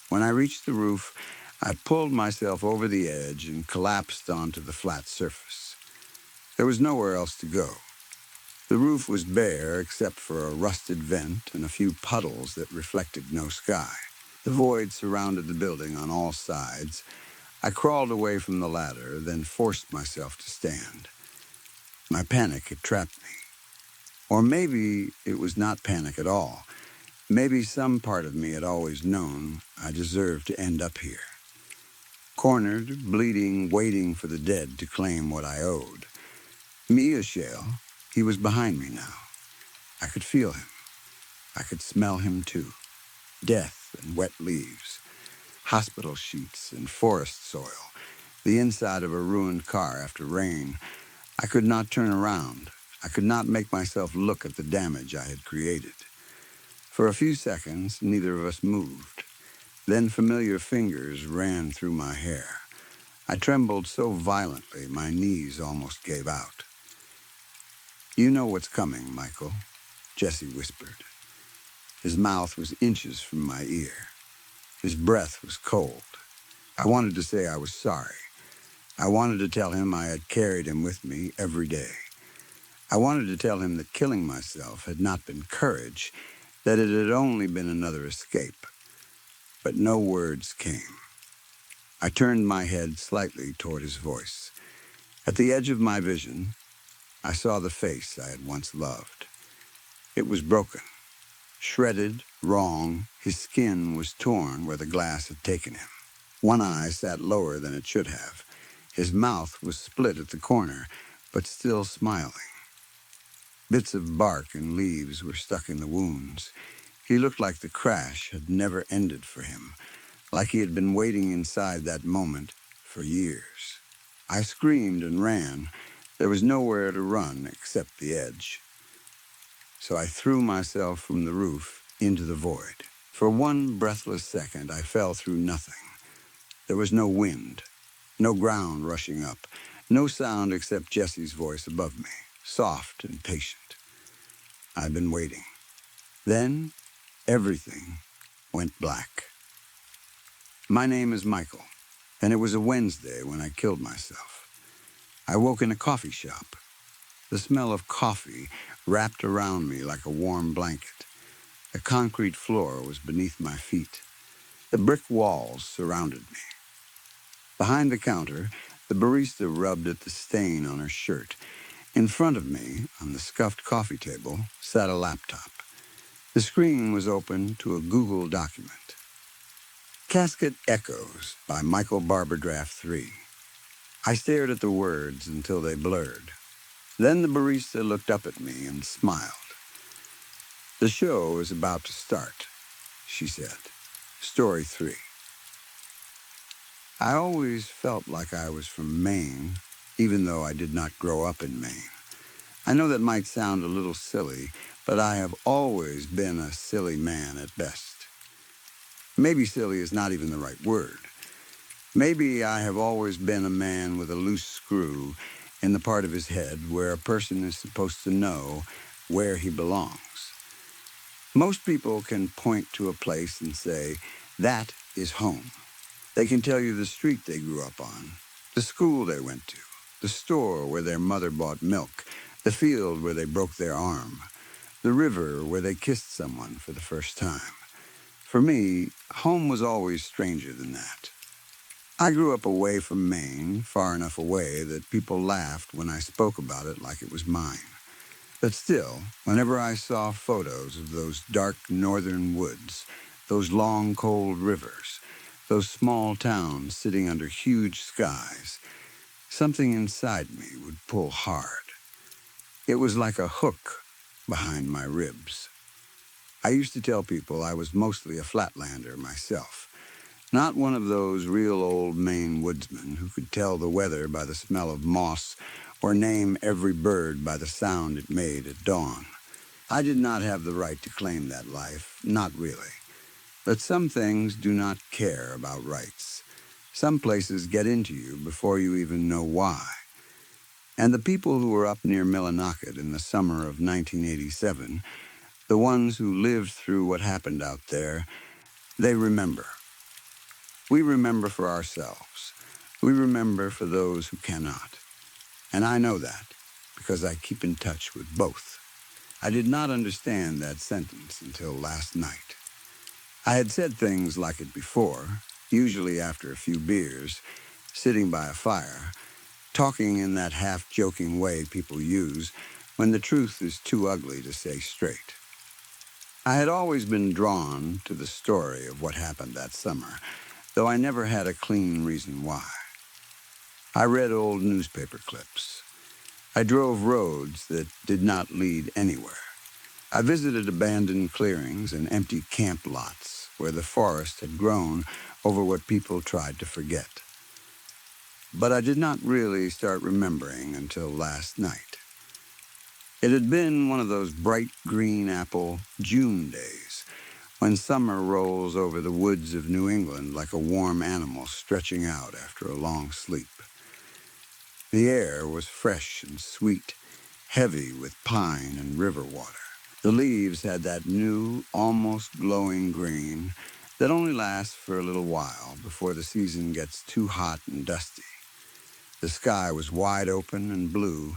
When I reached the roof, I pulled myself over the edge and collapsed onto the flat surface. There was nowhere else to go. The roof was bare except for a rusted vent and a few puddles that reflected no sky. The void surrounded the building on all sides. I crawled away from the ladder, then forced myself to stand. My panic had trapped me. Or maybe it was not panic at all. Maybe some part of me had always known I deserved to end up here. Cornered, bleeding, waiting for the dead to claim what I owed. Me a shell, he was behind me now. I could feel him. I could smell him too. Death and wet leaves, hospital sheets and forest soil, the inside of a ruined car after rain. I could not turn around. I could not make myself look at the damage I had created. For a few seconds, neither of us moved. Then familiar fingers ran through my hair. I trembled so violently my knees almost gave out. "You know what's coming, Michael," Jesse whispered. His mouth was inches from my ear. His breath was cold. I wanted to say I was sorry. I wanted to tell him I had carried him with me every day. I wanted to tell him that killing myself had not been courage, that it had only been another escape. But no words came. I turned my head slightly toward his voice. At the edge of my vision, I saw the face I had once loved. It was broken, shredded, wrong. His skin was torn where the glass had taken him. One eye sat lower than it should have. His mouth was split at the corner, but still smiling. Bits of bark and leaves were stuck in the wounds. He looked like the crash had never ended for him, like he had been waiting inside that moment for years. I screamed and ran. There was nowhere to run except the edge. So I threw myself from the roof into the void. For one breathless second, I fell through nothing. There was no wind, no ground rushing up, no sound except Jesse's voice above me, soft and patient. I'd been waiting. Then everything went black. My name is Michael, and it was a Wednesday when I killed myself. I woke in a coffee shop. The smell of coffee wrapped around me like a warm blanket. The concrete floor was beneath my feet. The brick walls surrounded me. Behind the counter, the barista rubbed at the stain on her shirt. In front of me, on the scuffed coffee table, sat a laptop. The screen was open to a Google document. Casket Echoes by Michael Barberdraft 3. I stared at the words until they blurred. Then the barista looked up at me and smiled. "The show is about to start," she said. Story 3. I always felt like I was from Maine, even though I did not grow up in Maine. I know that might sound a little silly, but I have always been a silly man at best. Maybe silly is not even the right word. Maybe I have always been a man with a loose screw in the part of his head where a person is supposed to know where he belongs. Most people can point to a place and say, "That is home." They can tell you the street they grew up on, the school they went to, the store where their mother bought milk, the field where they broke their arm, the river where they kissed someone for the first time. For me, home was always stranger than that. I grew up away from Maine, far enough away that people laughed when I spoke about it like it was mine. But still, whenever I saw photos of those dark northern woods, those long, cold rivers, those small towns sitting under huge skies, something inside me would pull hard. It was like a hook behind my ribs. I used to tell people I was mostly a flatlander myself, not one of those real old Maine woodsmen who could tell the weather by the smell of moss or name every bird by the sound it made at dawn. I did not have the right to claim that life, not really. But some things do not care about rights. Some places get into you before you even know why. And the people who were up near Millinocket in the summer of 1987, the ones who lived through what happened out there, they remember. We remember for ourselves. We remember for those who cannot. And I know that because I keep in touch with both. I did not understand that sentence until last night. I had said things like it before, usually after a few beers, sitting by a fire, talking in that half-joking way people use when the truth is too ugly to say straight. I had always been drawn to the story of what happened that summer, though I never had a clean reason why. I read old newspaper clips. I drove roads that did not lead anywhere. I visited abandoned clearings and empty camp lots where the forest had grown over what people tried to forget. But I did not really start remembering until last night. It had been one of those bright green apple June days when summer rolls over the woods of New England like a warm animal stretching out after a long sleep. The air was fresh and sweet, heavy with pine and river water. The leaves had that new, almost glowing green that only lasts for a little while before the season gets too hot and dusty. The sky was wide open and blue,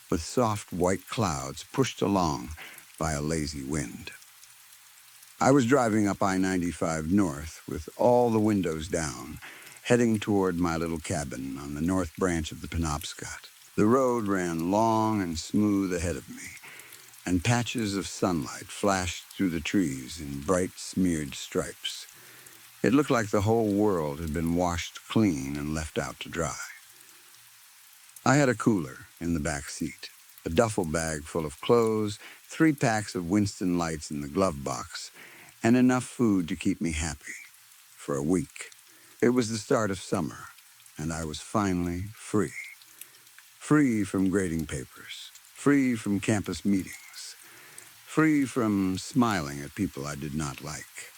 with soft white clouds pushed along by a lazy wind. I was driving up I-95 north with all the windows down, heading toward my little cabin on the north branch of the Penobscot. The road ran long and smooth ahead of me, and patches of sunlight flashed through the trees in bright smeared stripes. It looked like the whole world had been washed clean and left out to dry. I had a cooler in the back seat, a duffel bag full of clothes, 3 packs of Winston Lights in the glove box, and enough food to keep me happy for a week. It was the start of summer, and I was finally free. Free from grading papers, free from campus meetings, free from smiling at people I did not like,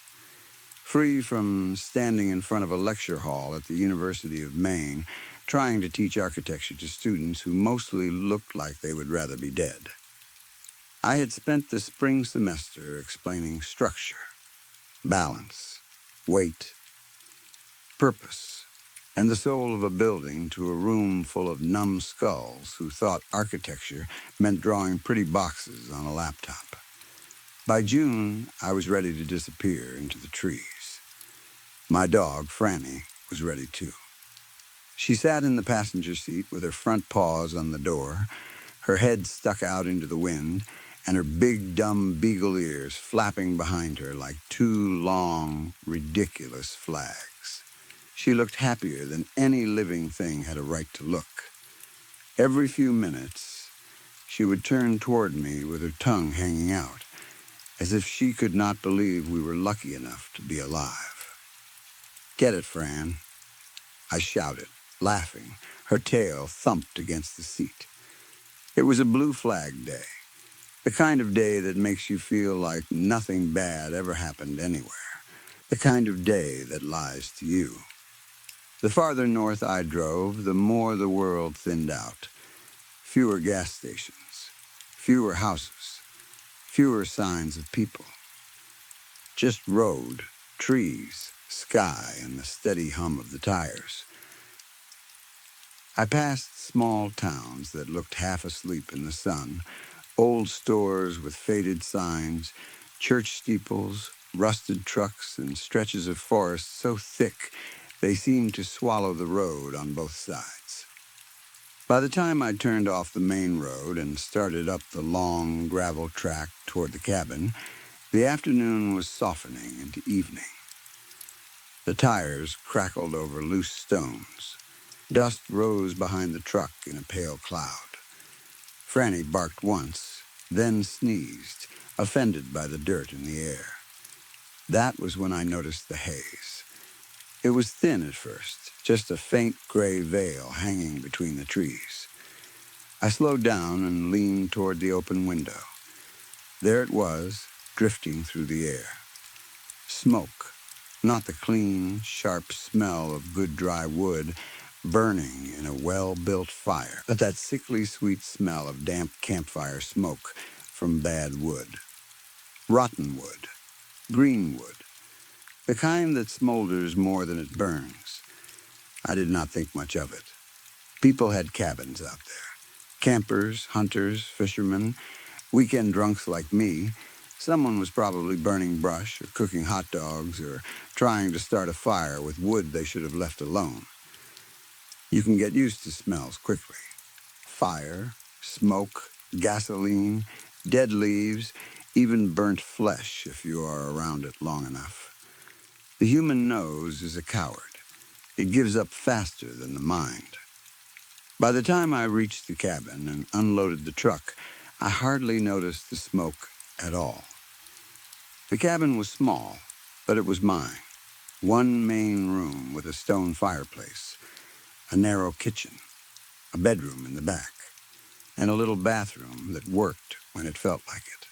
free from standing in front of a lecture hall at the University of Maine trying to teach architecture to students who mostly looked like they would rather be dead. I had spent the spring semester explaining structure, balance, weight, purpose, and the soul of a building to a room full of numbskulls who thought architecture meant drawing pretty boxes on a laptop. By June, I was ready to disappear into the trees. My dog, Franny, was ready too. She sat in the passenger seat with her front paws on the door, her head stuck out into the wind, and her big, dumb beagle ears flapping behind her like 2 long, ridiculous flags. She looked happier than any living thing had a right to look. Every few minutes, she would turn toward me with her tongue hanging out, as if she could not believe we were lucky enough to be alive. "Get it, Fran," I shouted, laughing. Her tail thumped against the seat. It was a blue flag day, the kind of day that makes you feel like nothing bad ever happened anywhere, the kind of day that lies to you. The farther north I drove, the more the world thinned out. Fewer gas stations, fewer houses, fewer signs of people. Just road, trees, sky, and the steady hum of the tires. I passed small towns that looked half asleep in the sun, old stores with faded signs, church steeples, rusted trucks, and stretches of forest so thick they seemed to swallow the road on both sides. By the time I turned off the main road and started up the long gravel track toward the cabin, the afternoon was softening into evening. The tires crackled over loose stones. Dust rose behind the truck in a pale cloud. Franny barked once, then sneezed, offended by the dirt in the air. That was when I noticed the haze. It was thin at first, just a faint gray veil hanging between the trees. I slowed down and leaned toward the open window. There it was, drifting through the air. Smoke, not the clean, sharp smell of good dry wood, burning in a well-built fire, but that sickly sweet smell of damp campfire smoke from bad wood, rotten wood, green wood, the kind that smolders more than it burns. I did not think much of it. People had cabins out there. Campers, hunters, fishermen, weekend drunks like me. Someone was probably burning brush or cooking hot dogs or trying to start a fire with wood they should have left alone. You can get used to smells quickly. Fire, smoke, gasoline, dead leaves, even burnt flesh if you are around it long enough. The human nose is a coward. It gives up faster than the mind. By the time I reached the cabin and unloaded the truck, I hardly noticed the smoke at all. The cabin was small, but it was mine. One main room with a stone fireplace, a narrow kitchen, a bedroom in the back, and a little bathroom that worked when it felt like it.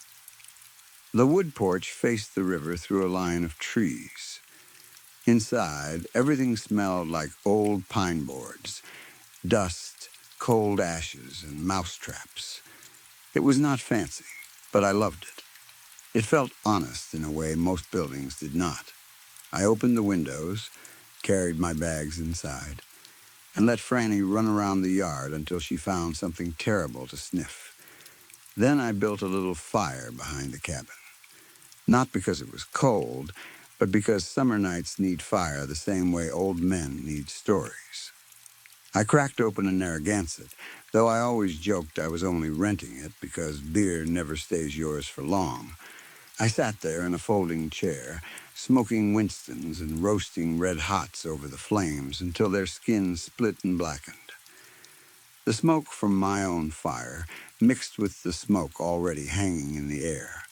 The wood porch faced the river through a line of trees. Inside, everything smelled like old pine boards, dust, cold ashes, and mouse traps. It was not fancy, but I loved it. It felt honest in a way most buildings did not. I opened the windows, carried my bags inside, and let Franny run around the yard until she found something terrible to sniff. Then I built a little fire behind the cabin. Not because it was cold, but because summer nights need fire the same way old men need stories. I cracked open a Narragansett, though I always joked I was only renting it because beer never stays yours for long. I sat there in a folding chair, smoking Winstons and roasting red hots over the flames until their skin split and blackened. The smoke from my own fire mixed with the smoke already hanging in the air.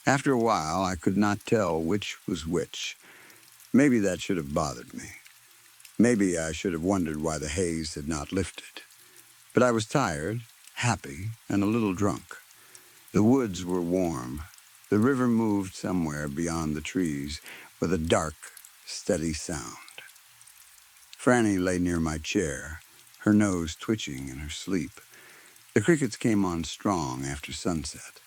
After a while, I could not tell which was which. Maybe that should have bothered me. Maybe I should have wondered why the haze had not lifted. But I was tired, happy, and a little drunk. The woods were warm. The river moved somewhere beyond the trees with a dark, steady sound. Franny lay near my chair, her nose twitching in her sleep. The crickets came on strong after sunset.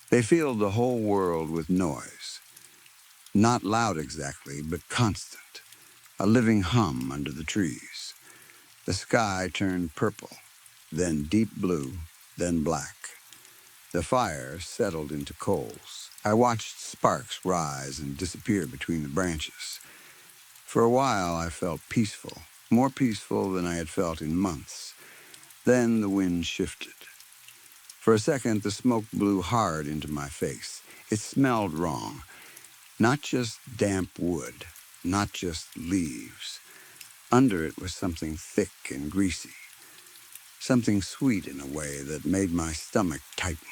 They filled the whole world with noise. Not loud exactly, but constant. A living hum under the trees. The sky turned purple, then deep blue, then black. The fire settled into coals. I watched sparks rise and disappear between the branches. For a while, I felt peaceful, more peaceful than I had felt in months. Then the wind shifted. For a second, the smoke blew hard into my face. It smelled wrong. Not just damp wood, not just leaves. Under it was something thick and greasy. Something sweet in a way that made my stomach tighten.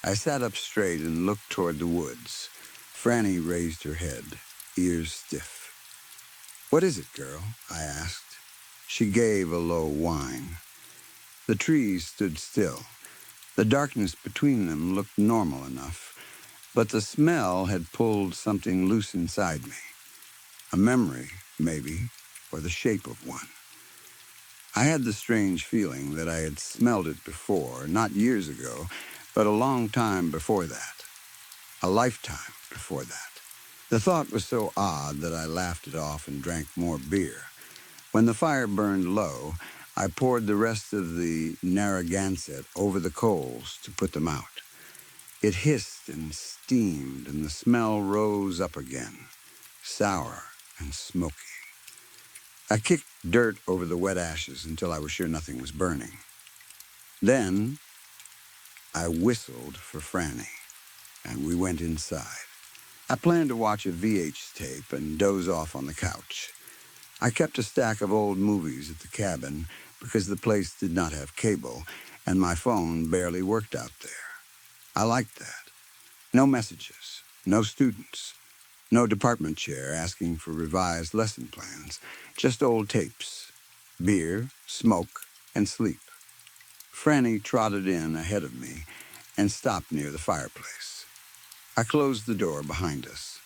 I sat up straight and looked toward the woods. Franny raised her head, ears stiff. "What is it, girl?" I asked. She gave a low whine. The trees stood still. The darkness between them looked normal enough, but the smell had pulled something loose inside me. A memory, maybe, or the shape of one. I had the strange feeling that I had smelled it before, not years ago, but a long time before that. A lifetime before that. The thought was so odd that I laughed it off and drank more beer. When the fire burned low, I poured the rest of the Narragansett over the coals to put them out. It hissed and steamed, and the smell rose up again, sour and smoky. I kicked dirt over the wet ashes until I was sure nothing was burning. Then I whistled for Franny, and we went inside. I planned to watch a VH tape and doze off on the couch. I kept a stack of old movies at the cabin because the place did not have cable, and my phone barely worked out there. I liked that. No messages, no students, no department chair asking for revised lesson plans, just old tapes, beer, smoke, and sleep. Franny trotted in ahead of me and stopped near the fireplace. I closed the door behind us.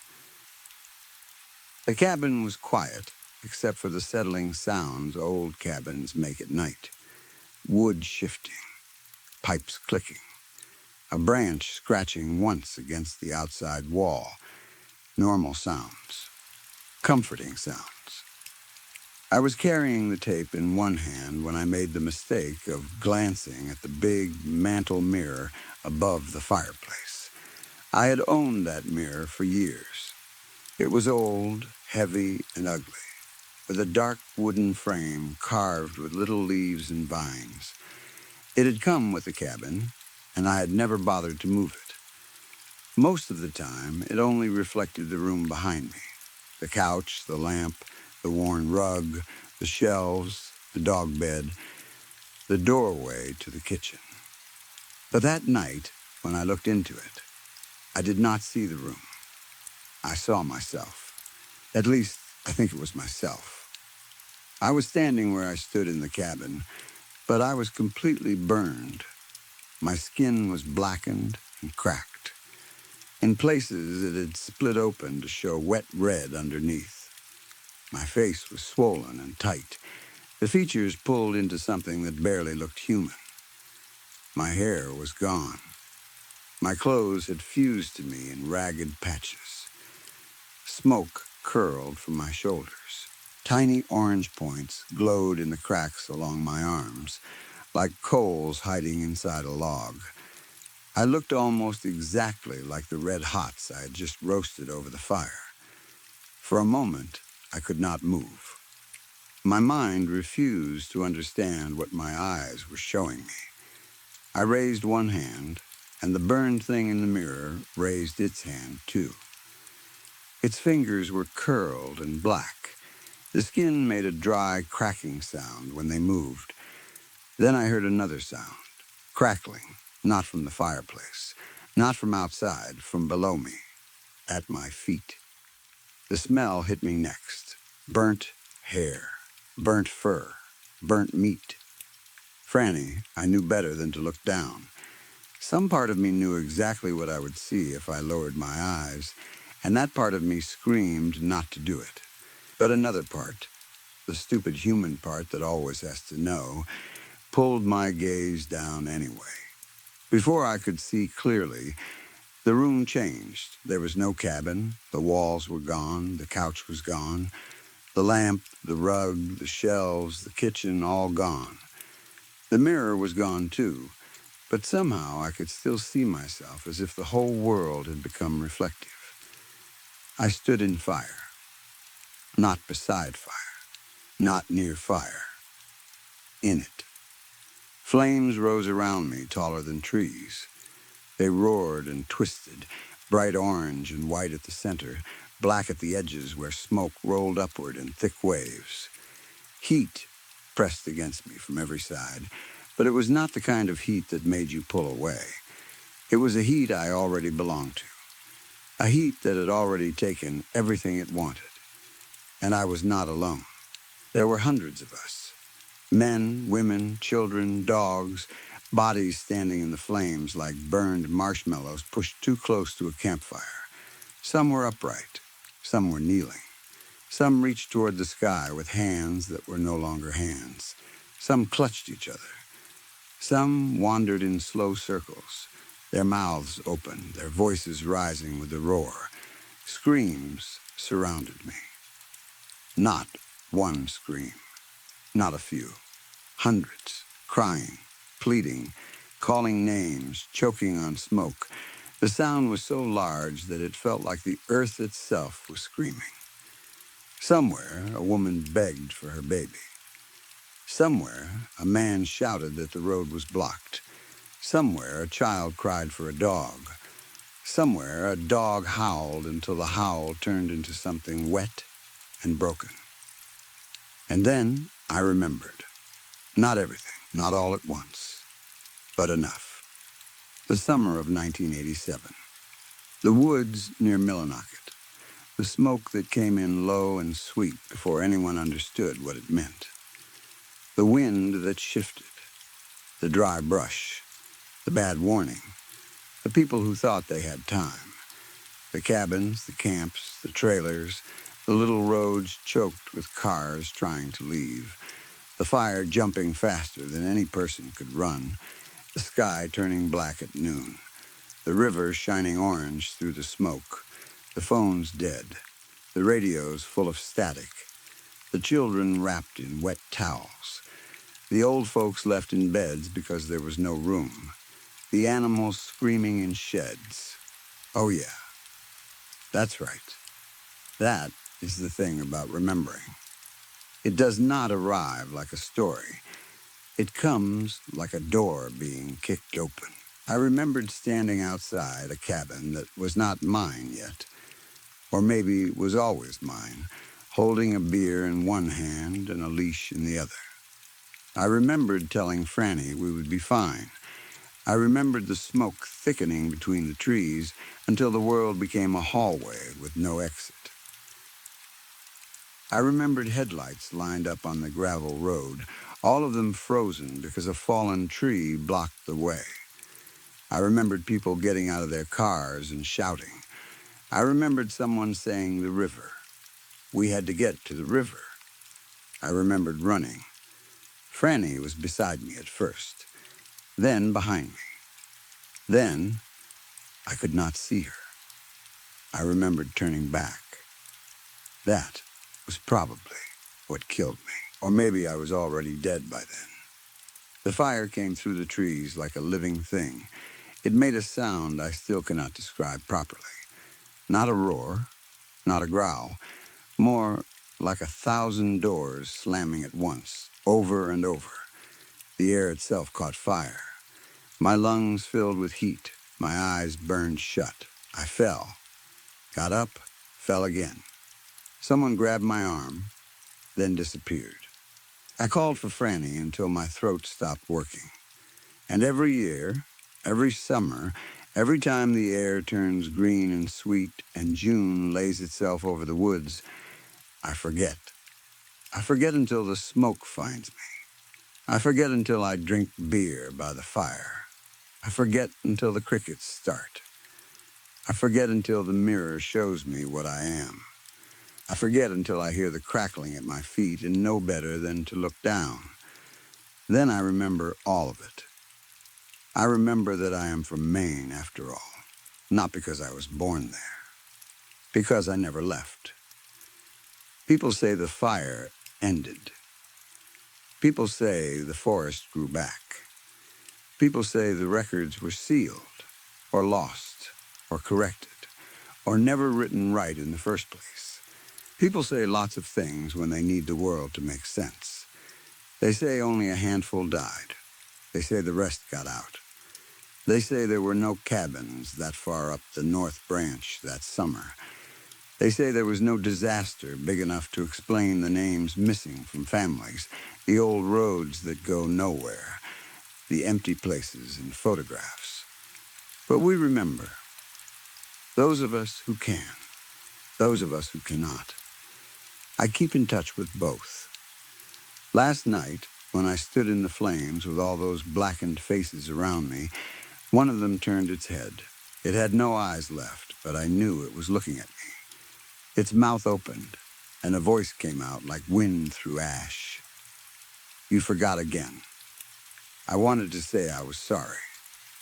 The cabin was quiet, except for the settling sounds old cabins make at night. Wood shifting, pipes clicking, a branch scratching once against the outside wall. Normal sounds, comforting sounds. I was carrying the tape in one hand when I made the mistake of glancing at the big mantel mirror above the fireplace. I had owned that mirror for years. It was old, heavy, and ugly, with a dark wooden frame carved with little leaves and vines. It had come with the cabin, and I had never bothered to move it. Most of the time, it only reflected the room behind me. The couch, the lamp, the worn rug, the shelves, the dog bed, the doorway to the kitchen. But that night, when I looked into it, I did not see the room. I saw myself. At least, I think it was myself. I was standing where I stood in the cabin, but I was completely burned. My skin was blackened and cracked. In places, it had split open to show wet red underneath. My face was swollen and tight, the features pulled into something that barely looked human. My hair was gone. My clothes had fused to me in ragged patches. Smoke curled from my shoulders. Tiny orange points glowed in the cracks along my arms, like coals hiding inside a log. I looked almost exactly like the red hots I had just roasted over the fire. For a moment, I could not move. My mind refused to understand what my eyes were showing me. I raised one hand, and the burned thing in the mirror raised its hand, too. Its fingers were curled and black. The skin made a dry, cracking sound when they moved. Then I heard another sound, crackling, not from the fireplace, not from outside, from below me, at my feet. The smell hit me next. Burnt hair, burnt fur, burnt meat. Franny, I knew better than to look down. Some part of me knew exactly what I would see if I lowered my eyes, and that part of me screamed not to do it. But another part, the stupid human part that always has to know, pulled my gaze down anyway. Before I could see clearly, the room changed. There was no cabin. The walls were gone. The couch was gone. The lamp, the rug, the shelves, the kitchen, all gone. The mirror was gone too, but somehow I could still see myself as if the whole world had become reflective. I stood in fire, not beside fire, not near fire, in it. Flames rose around me taller than trees. They roared and twisted, bright orange and white at the center, black at the edges where smoke rolled upward in thick waves. Heat pressed against me from every side, but it was not the kind of heat that made you pull away. It was a heat I already belonged to, a heat that had already taken everything it wanted. And I was not alone. There were hundreds of us. Men, women, children, dogs, bodies standing in the flames like burned marshmallows pushed too close to a campfire. Some were upright. Some were kneeling. Some reached toward the sky with hands that were no longer hands. Some clutched each other. Some wandered in slow circles, their mouths open, their voices rising with the roar. Screams surrounded me. Not one scream, not a few. Hundreds, crying, pleading, calling names, choking on smoke. The sound was so large that it felt like the earth itself was screaming. Somewhere, a woman begged for her baby. Somewhere, a man shouted that the road was blocked. Somewhere, a child cried for a dog. Somewhere, a dog howled until the howl turned into something wet and broken. And then I remembered. Not everything, not all at once, but enough. The summer of 1987. The woods near Millinocket. The smoke that came in low and sweet before anyone understood what it meant. The wind that shifted. The dry brush. The bad warning. The people who thought they had time. The cabins, the camps, the trailers, The little roads choked with cars trying to leave, the fire jumping faster than any person could run, the sky turning black at noon, the river shining orange through the smoke, the phones dead, the radios full of static, the children wrapped in wet towels, the old folks left in beds because there was no room, the animals screaming in sheds. Oh yeah, that's right. That is the thing about remembering. It does not arrive like a story. It comes like a door being kicked open. I remembered standing outside a cabin that was not mine yet, or maybe was always mine, holding a beer in one hand and a leash in the other. I remembered telling Franny we would be fine. I remembered the smoke thickening between the trees until the world became a hallway with no exit. I remembered headlights lined up on the gravel road, all of them frozen because a fallen tree blocked the way. I remembered people getting out of their cars and shouting. I remembered someone saying the river. We had to get to the river. I remembered running. Franny was beside me at first, then behind me. Then I could not see her. I remembered turning back. That was probably what killed me. Or maybe I was already dead by then. The fire came through the trees like a living thing. It made a sound I still cannot describe properly. Not a roar, not a growl, more like 1,000 doors slamming at once, over and over. The air itself caught fire. My lungs filled with heat. My eyes burned shut. I fell, got up, fell again. Someone grabbed my arm, then disappeared. I called for Franny until my throat stopped working. And every year, every summer, every time the air turns green and sweet and June lays itself over the woods, I forget. I forget until the smoke finds me. I forget until I drink beer by the fire. I forget until the crickets start. I forget until the mirror shows me what I am. I forget until I hear the crackling at my feet and know better than to look down. Then I remember all of it. I remember that I am from Maine after all, not because I was born there, because I never left. People say the fire ended. People say the forest grew back. People say the records were sealed, or lost, or corrected, or never written right in the first place. People say lots of things when they need the world to make sense. They say only a handful died. They say the rest got out. They say there were no cabins that far up the North Branch that summer. They say there was no disaster big enough to explain the names missing from families, the old roads that go nowhere, the empty places in photographs. But we remember. Those of us who can, those of us who cannot. I keep in touch with both. Last night, when I stood in the flames with all those blackened faces around me, one of them turned its head. It had no eyes left, but I knew it was looking at me. Its mouth opened, and a voice came out like wind through ash. You forgot again. I wanted to say I was sorry,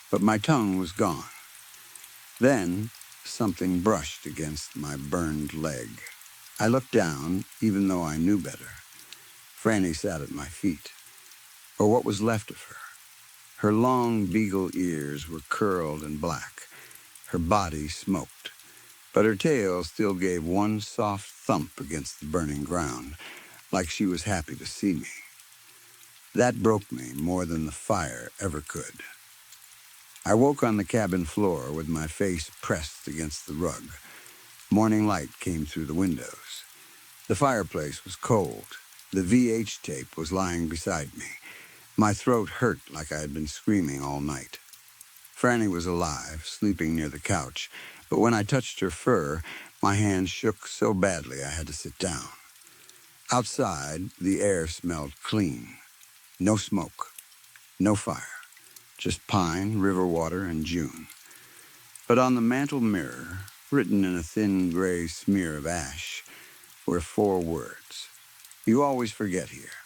but my tongue was gone. Then, something brushed against my burned leg. I looked down, even though I knew better. Franny sat at my feet, or what was left of her. Her long beagle ears were curled and black. Her body smoked, but her tail still gave one soft thump against the burning ground, like she was happy to see me. That broke me more than the fire ever could. I woke on the cabin floor with my face pressed against the rug. Morning light came through the windows. The fireplace was cold. The VH tape was lying beside me. My throat hurt like I had been screaming all night. Franny was alive, sleeping near the couch, but when I touched her fur, my hand shook so badly I had to sit down. Outside, the air smelled clean. No smoke, no fire, just pine, river water, and June. But on the mantel mirror, written in a thin gray smear of ash, were 4 words. You always forget here.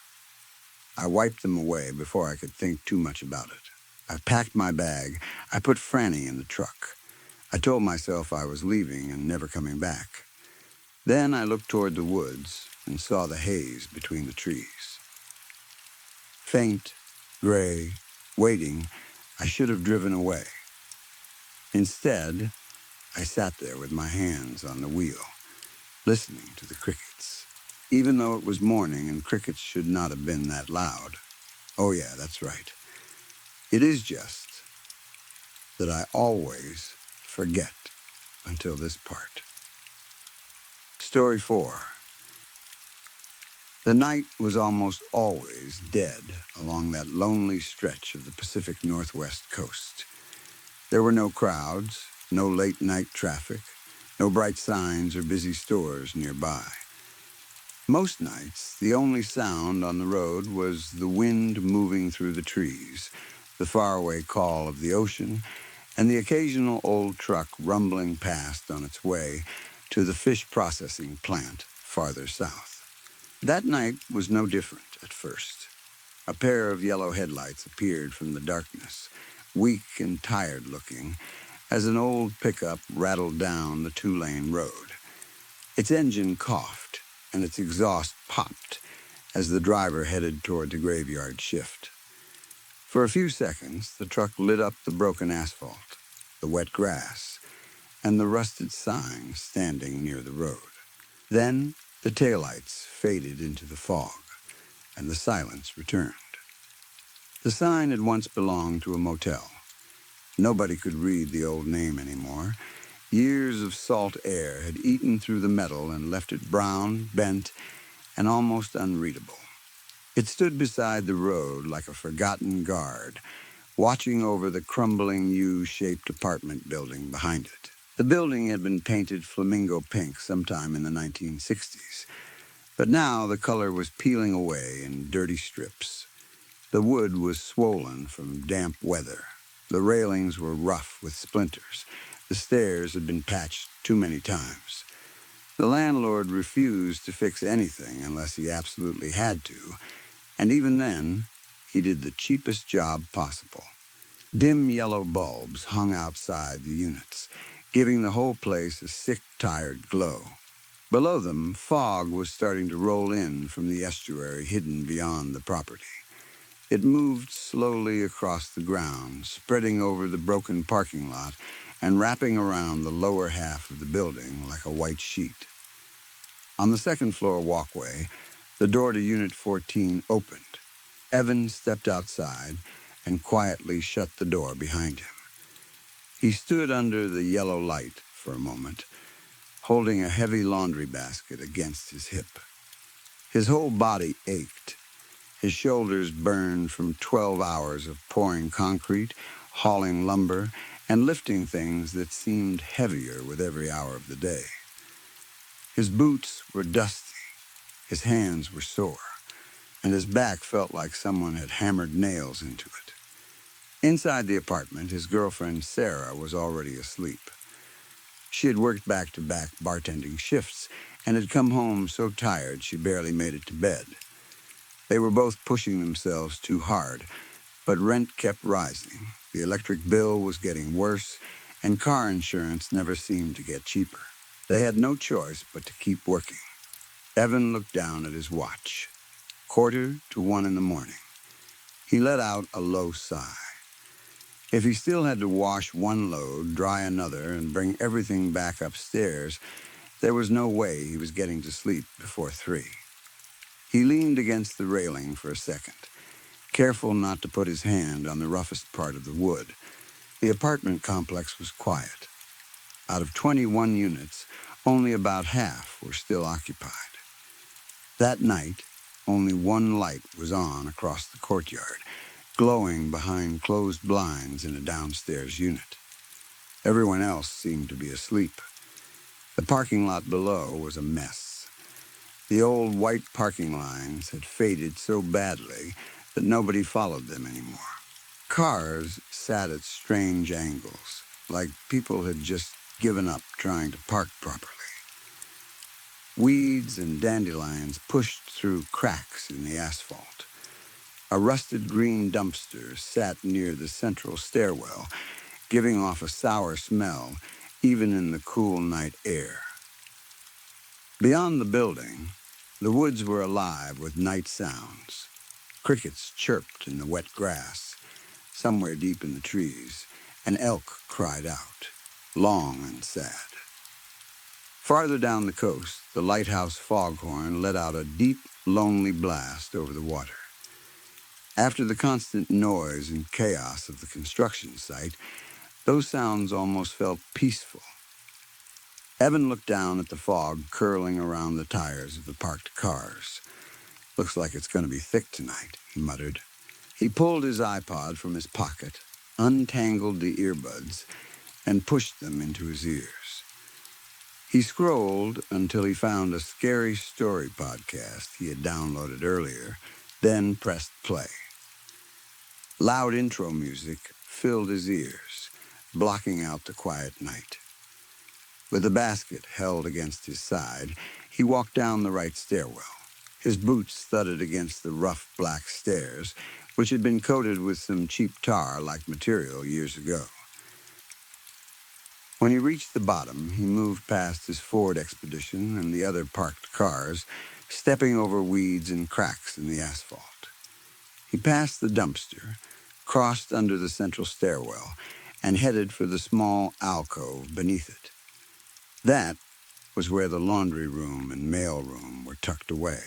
I wiped them away before I could think too much about it. I packed my bag. I put Franny in the truck. I told myself I was leaving and never coming back. Then I looked toward the woods and saw the haze between the trees. Faint, gray, waiting, I should have driven away. Instead, I sat there with my hands on the wheel, listening to the crickets. Even though it was morning and crickets should not have been that loud. Oh yeah, that's right. It is just that I always forget until this part. Story 4. The night was almost always dead along that lonely stretch of the Pacific Northwest coast. There were no crowds, no late-night traffic, no bright signs or busy stores nearby. Most nights, the only sound on the road was the wind moving through the trees, the faraway call of the ocean, and the occasional old truck rumbling past on its way to the fish processing plant farther south. That night was no different at first. A pair of yellow headlights appeared from the darkness, weak and tired looking, as an old pickup rattled down the 2-lane road. Its engine coughed, and its exhaust popped as the driver headed toward the graveyard shift. For a few seconds, the truck lit up the broken asphalt, the wet grass, and the rusted sign standing near the road. Then the taillights faded into the fog, and the silence returned. The sign had once belonged to a motel. Nobody could read the old name anymore. Years of salt air had eaten through the metal and left it brown, bent, and almost unreadable. It stood beside the road like a forgotten guard, watching over the crumbling U-shaped apartment building behind it. The building had been painted flamingo pink sometime in the 1960s, but now the color was peeling away in dirty strips. The wood was swollen from damp weather. The railings were rough with splinters. The stairs had been patched too many times. The landlord refused to fix anything unless he absolutely had to, and even then, he did the cheapest job possible. Dim yellow bulbs hung outside the units, giving the whole place a sick, tired glow. Below them, fog was starting to roll in from the estuary hidden beyond the property. It moved slowly across the ground, spreading over the broken parking lot and wrapping around the lower half of the building like a white sheet. On the second-floor walkway, the door to Unit 14 opened. Evan stepped outside and quietly shut the door behind him. He stood under the yellow light for a moment, holding a heavy laundry basket against his hip. His whole body ached. His shoulders burned from 12 hours of pouring concrete, hauling lumber, and lifting things that seemed heavier with every hour of the day. His boots were dusty, his hands were sore, and his back felt like someone had hammered nails into it. Inside the apartment, his girlfriend Sarah was already asleep. She had worked back-to-back bartending shifts and had come home so tired she barely made it to bed. They were both pushing themselves too hard, but rent kept rising, the electric bill was getting worse, and car insurance never seemed to get cheaper. They had no choice but to keep working. Evan looked down at his watch. 1:45 in the morning. He let out a low sigh. If he still had to wash one load, dry another, and bring everything back upstairs, there was no way he was getting to sleep before 3. He leaned against the railing for a second, careful not to put his hand on the roughest part of the wood. The apartment complex was quiet. Out of 21 units, only about half were still occupied. That night, only one light was on across the courtyard, glowing behind closed blinds in a downstairs unit. Everyone else seemed to be asleep. The parking lot below was a mess. The old white parking lines had faded so badly that nobody followed them anymore. Cars sat at strange angles, like people had just given up trying to park properly. Weeds and dandelions pushed through cracks in the asphalt. A rusted green dumpster sat near the central stairwell, giving off a sour smell even in the cool night air. Beyond the building, the woods were alive with night sounds. Crickets chirped in the wet grass. Somewhere deep in the trees, an elk cried out, long and sad. Farther down the coast, the lighthouse foghorn let out a deep, lonely blast over the water. After the constant noise and chaos of the construction site, those sounds almost felt peaceful. Evan looked down at the fog curling around the tires of the parked cars. Looks like it's going to be thick tonight, he muttered. He pulled his iPod from his pocket, untangled the earbuds, and pushed them into his ears. He scrolled until he found a scary story podcast he had downloaded earlier, then pressed play. Loud intro music filled his ears, blocking out the quiet night. With a basket held against his side, he walked down the right stairwell. His boots thudded against the rough black stairs, which had been coated with some cheap tar-like material years ago. When he reached the bottom, he moved past his Ford Expedition and the other parked cars, stepping over weeds and cracks in the asphalt. He passed the dumpster, crossed under the central stairwell, and headed for the small alcove beneath it. That was where the laundry room and mail room were tucked away.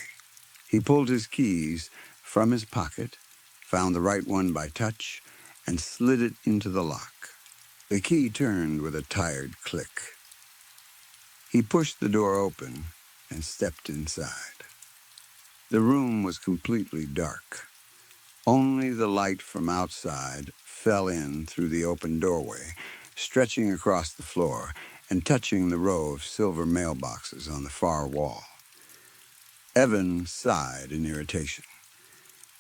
He pulled his keys from his pocket, found the right one by touch, and slid it into the lock. The key turned with a tired click. He pushed the door open and stepped inside. The room was completely dark. Only the light from outside fell in through the open doorway, stretching across the floor and touching the row of silver mailboxes on the far wall. Evan sighed in irritation.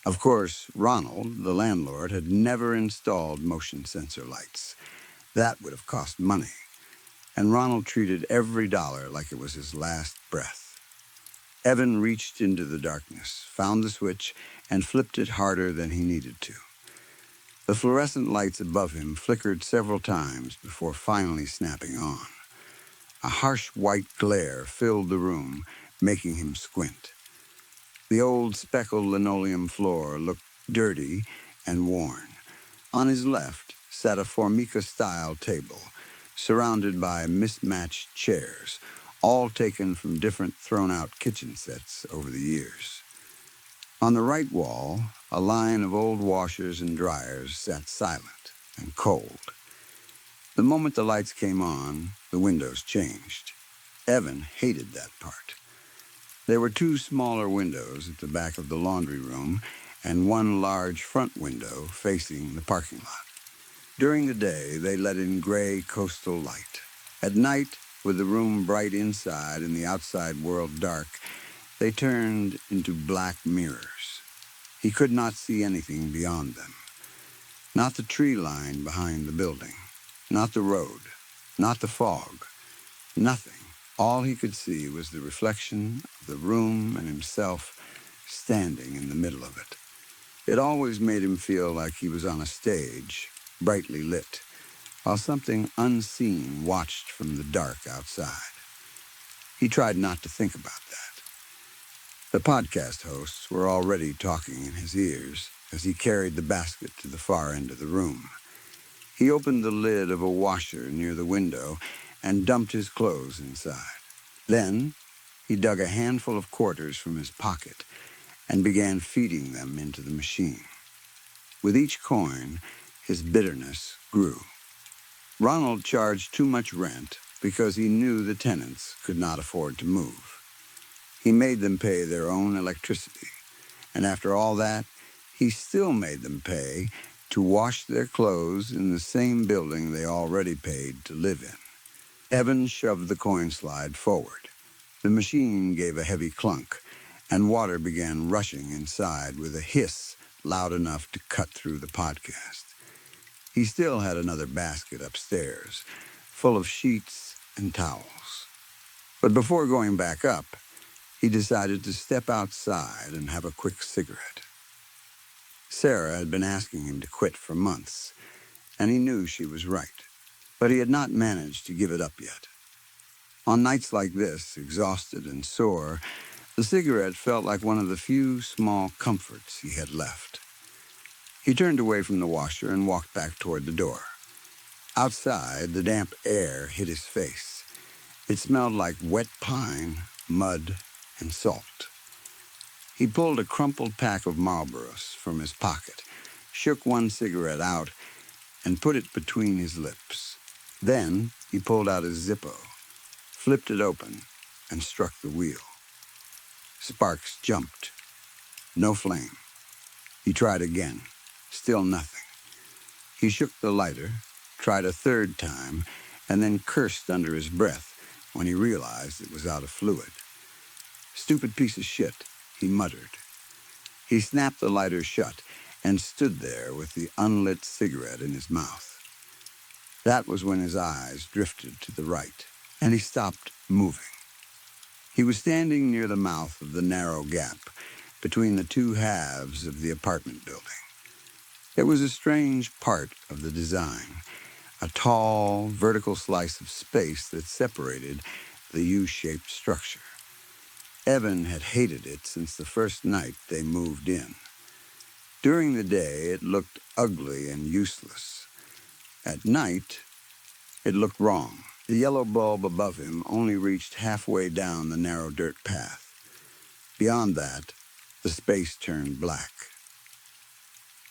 Of course, Ronald, the landlord, had never installed motion sensor lights. That would have cost money, and Ronald treated every dollar like it was his last breath. Evan reached into the darkness, found the switch, and flipped it harder than he needed to. The fluorescent lights above him flickered several times before finally snapping on. A harsh white glare filled the room, making him squint. The old speckled linoleum floor looked dirty and worn. On his left sat a Formica-style table, surrounded by mismatched chairs, all taken from different thrown-out kitchen sets over the years. On the right wall, a line of old washers and dryers sat silent and cold. The moment the lights came on, the windows changed. Evan hated that part. There were two smaller windows at the back of the laundry room and one large front window facing the parking lot. During the day, they let in gray coastal light. At night, with the room bright inside and the outside world dark, they turned into black mirrors. He could not see anything beyond them. Not the tree line behind the building, not the road, not the fog, nothing. All he could see was the reflection of the room and himself standing in the middle of it. It always made him feel like he was on a stage, brightly lit, while something unseen watched from the dark outside. He tried not to think about that. The podcast hosts were already talking in his ears as he carried the basket to the far end of the room. He opened the lid of a washer near the window and dumped his clothes inside. Then he dug a handful of quarters from his pocket and began feeding them into the machine. With each coin, his bitterness grew. Ronald charged too much rent because he knew the tenants could not afford to move. He made them pay their own electricity, and after all that, he still made them pay to wash their clothes in the same building they already paid to live in. Evan shoved the coin slide forward. The machine gave a heavy clunk, and water began rushing inside with a hiss loud enough to cut through the podcast. He still had another basket upstairs, full of sheets and towels. But before going back up, he decided to step outside and have a quick cigarette. Sarah had been asking him to quit for months, and he knew she was right. But he had not managed to give it up yet. On nights like this, exhausted and sore, the cigarette felt like one of the few small comforts he had left. He turned away from the washer and walked back toward the door. Outside, the damp air hit his face. It smelled like wet pine, mud, and salt. He pulled a crumpled pack of Marlboros from his pocket, shook one cigarette out, and put it between his lips. Then he pulled out his Zippo, flipped it open, and struck the wheel. Sparks jumped. No flame. He tried again. Still nothing. He shook the lighter, tried a third time, and then cursed under his breath when he realized it was out of fluid. Stupid piece of shit, he muttered. He snapped the lighter shut and stood there with the unlit cigarette in his mouth. That was when his eyes drifted to the right, and he stopped moving. He was standing near the mouth of the narrow gap between the two halves of the apartment building. It was a strange part of the design, a tall, vertical slice of space that separated the U-shaped structure. Evan had hated it since the first night they moved in. During the day, it looked ugly and useless. At night, it looked wrong. The yellow bulb above him only reached halfway down the narrow dirt path. Beyond that, the space turned black.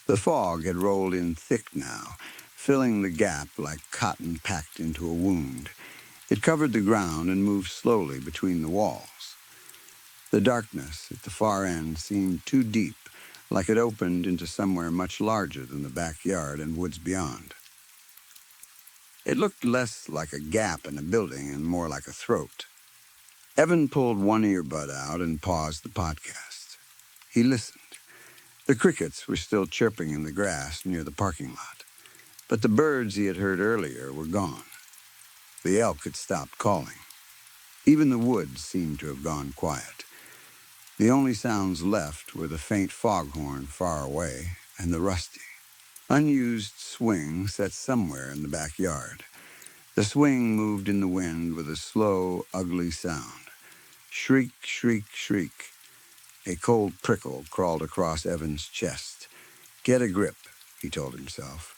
The fog had rolled in thick now, filling the gap like cotton packed into a wound. It covered the ground and moved slowly between the walls. The darkness at the far end seemed too deep, like it opened into somewhere much larger than the backyard and woods beyond. It looked less like a gap in a building and more like a throat. Evan pulled one earbud out and paused the podcast. He listened. The crickets were still chirping in the grass near the parking lot, but the birds he had heard earlier were gone. The elk had stopped calling. Even the woods seemed to have gone quiet. The only sounds left were the faint foghorn far away and the rusty, unused swing set somewhere in the backyard. The swing moved in the wind with a slow, ugly sound. Shriek, shriek, shriek. A cold prickle crawled across Evan's chest. Get a grip, he told himself.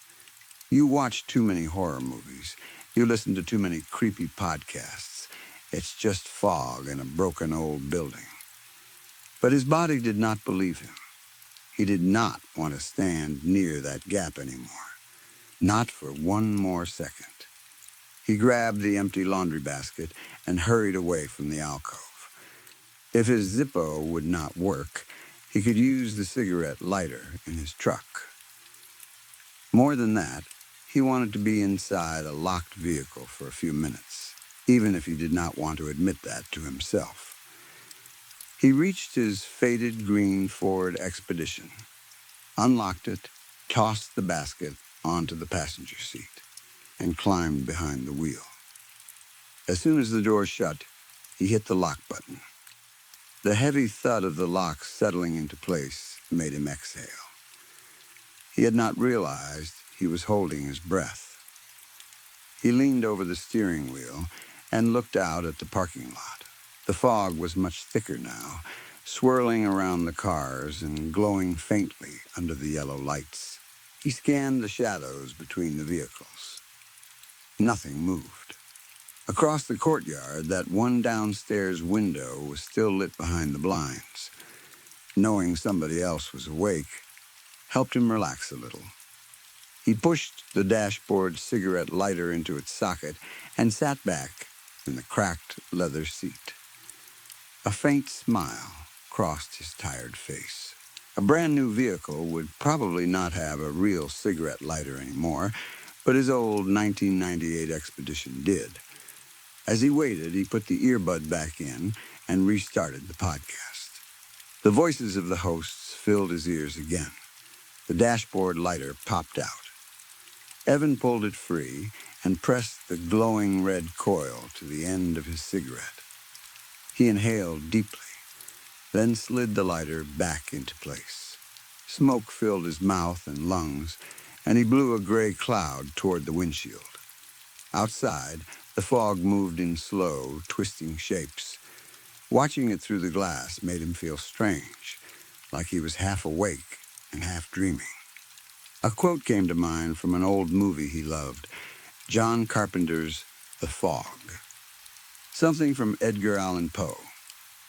You watch too many horror movies. You listen to too many creepy podcasts. It's just fog and a broken old building. But his body did not believe him. He did not want to stand near that gap anymore. Not for one more second. He grabbed the empty laundry basket and hurried away from the alcove. If his Zippo would not work, he could use the cigarette lighter in his truck. More than that, he wanted to be inside a locked vehicle for a few minutes, even if he did not want to admit that to himself. He reached his faded green Ford Expedition, unlocked it, tossed the basket onto the passenger seat, and climbed behind the wheel. As soon as the door shut, he hit the lock button. The heavy thud of the lock settling into place made him exhale. He had not realized he was holding his breath. He leaned over the steering wheel and looked out at the parking lot. The fog was much thicker now, swirling around the cars and glowing faintly under the yellow lights. He scanned the shadows between the vehicles. Nothing moved. Across the courtyard, that one downstairs window was still lit behind the blinds. Knowing somebody else was awake helped him relax a little. He pushed the dashboard cigarette lighter into its socket and sat back in the cracked leather seat. A faint smile crossed his tired face. A brand new vehicle would probably not have a real cigarette lighter anymore, but his old 1998 Expedition did. As he waited, he put the earbud back in and restarted the podcast. The voices of the hosts filled his ears again. The dashboard lighter popped out. Evan pulled it free and pressed the glowing red coil to the end of his cigarette. He inhaled deeply, then slid the lighter back into place. Smoke filled his mouth and lungs, and he blew a gray cloud toward the windshield. Outside, the fog moved in slow, twisting shapes. Watching it through the glass made him feel strange, like he was half awake and half dreaming. A quote came to mind from an old movie he loved, John Carpenter's The Fog. Something from Edgar Allan Poe.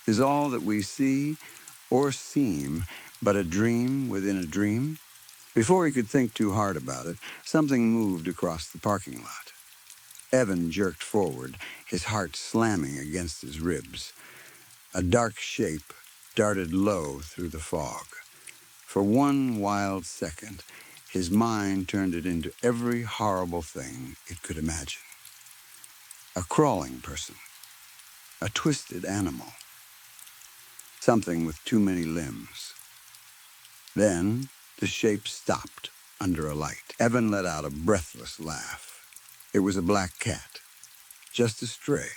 Is all that we see or seem but a dream within a dream? Before he could think too hard about it, something moved across the parking lot. Evan jerked forward, his heart slamming against his ribs. A dark shape darted low through the fog. For one wild second, his mind turned it into every horrible thing it could imagine. A crawling person, a twisted animal, something with too many limbs. Then the shape stopped under a light. Evan let out a breathless laugh. It was a black cat, just a stray.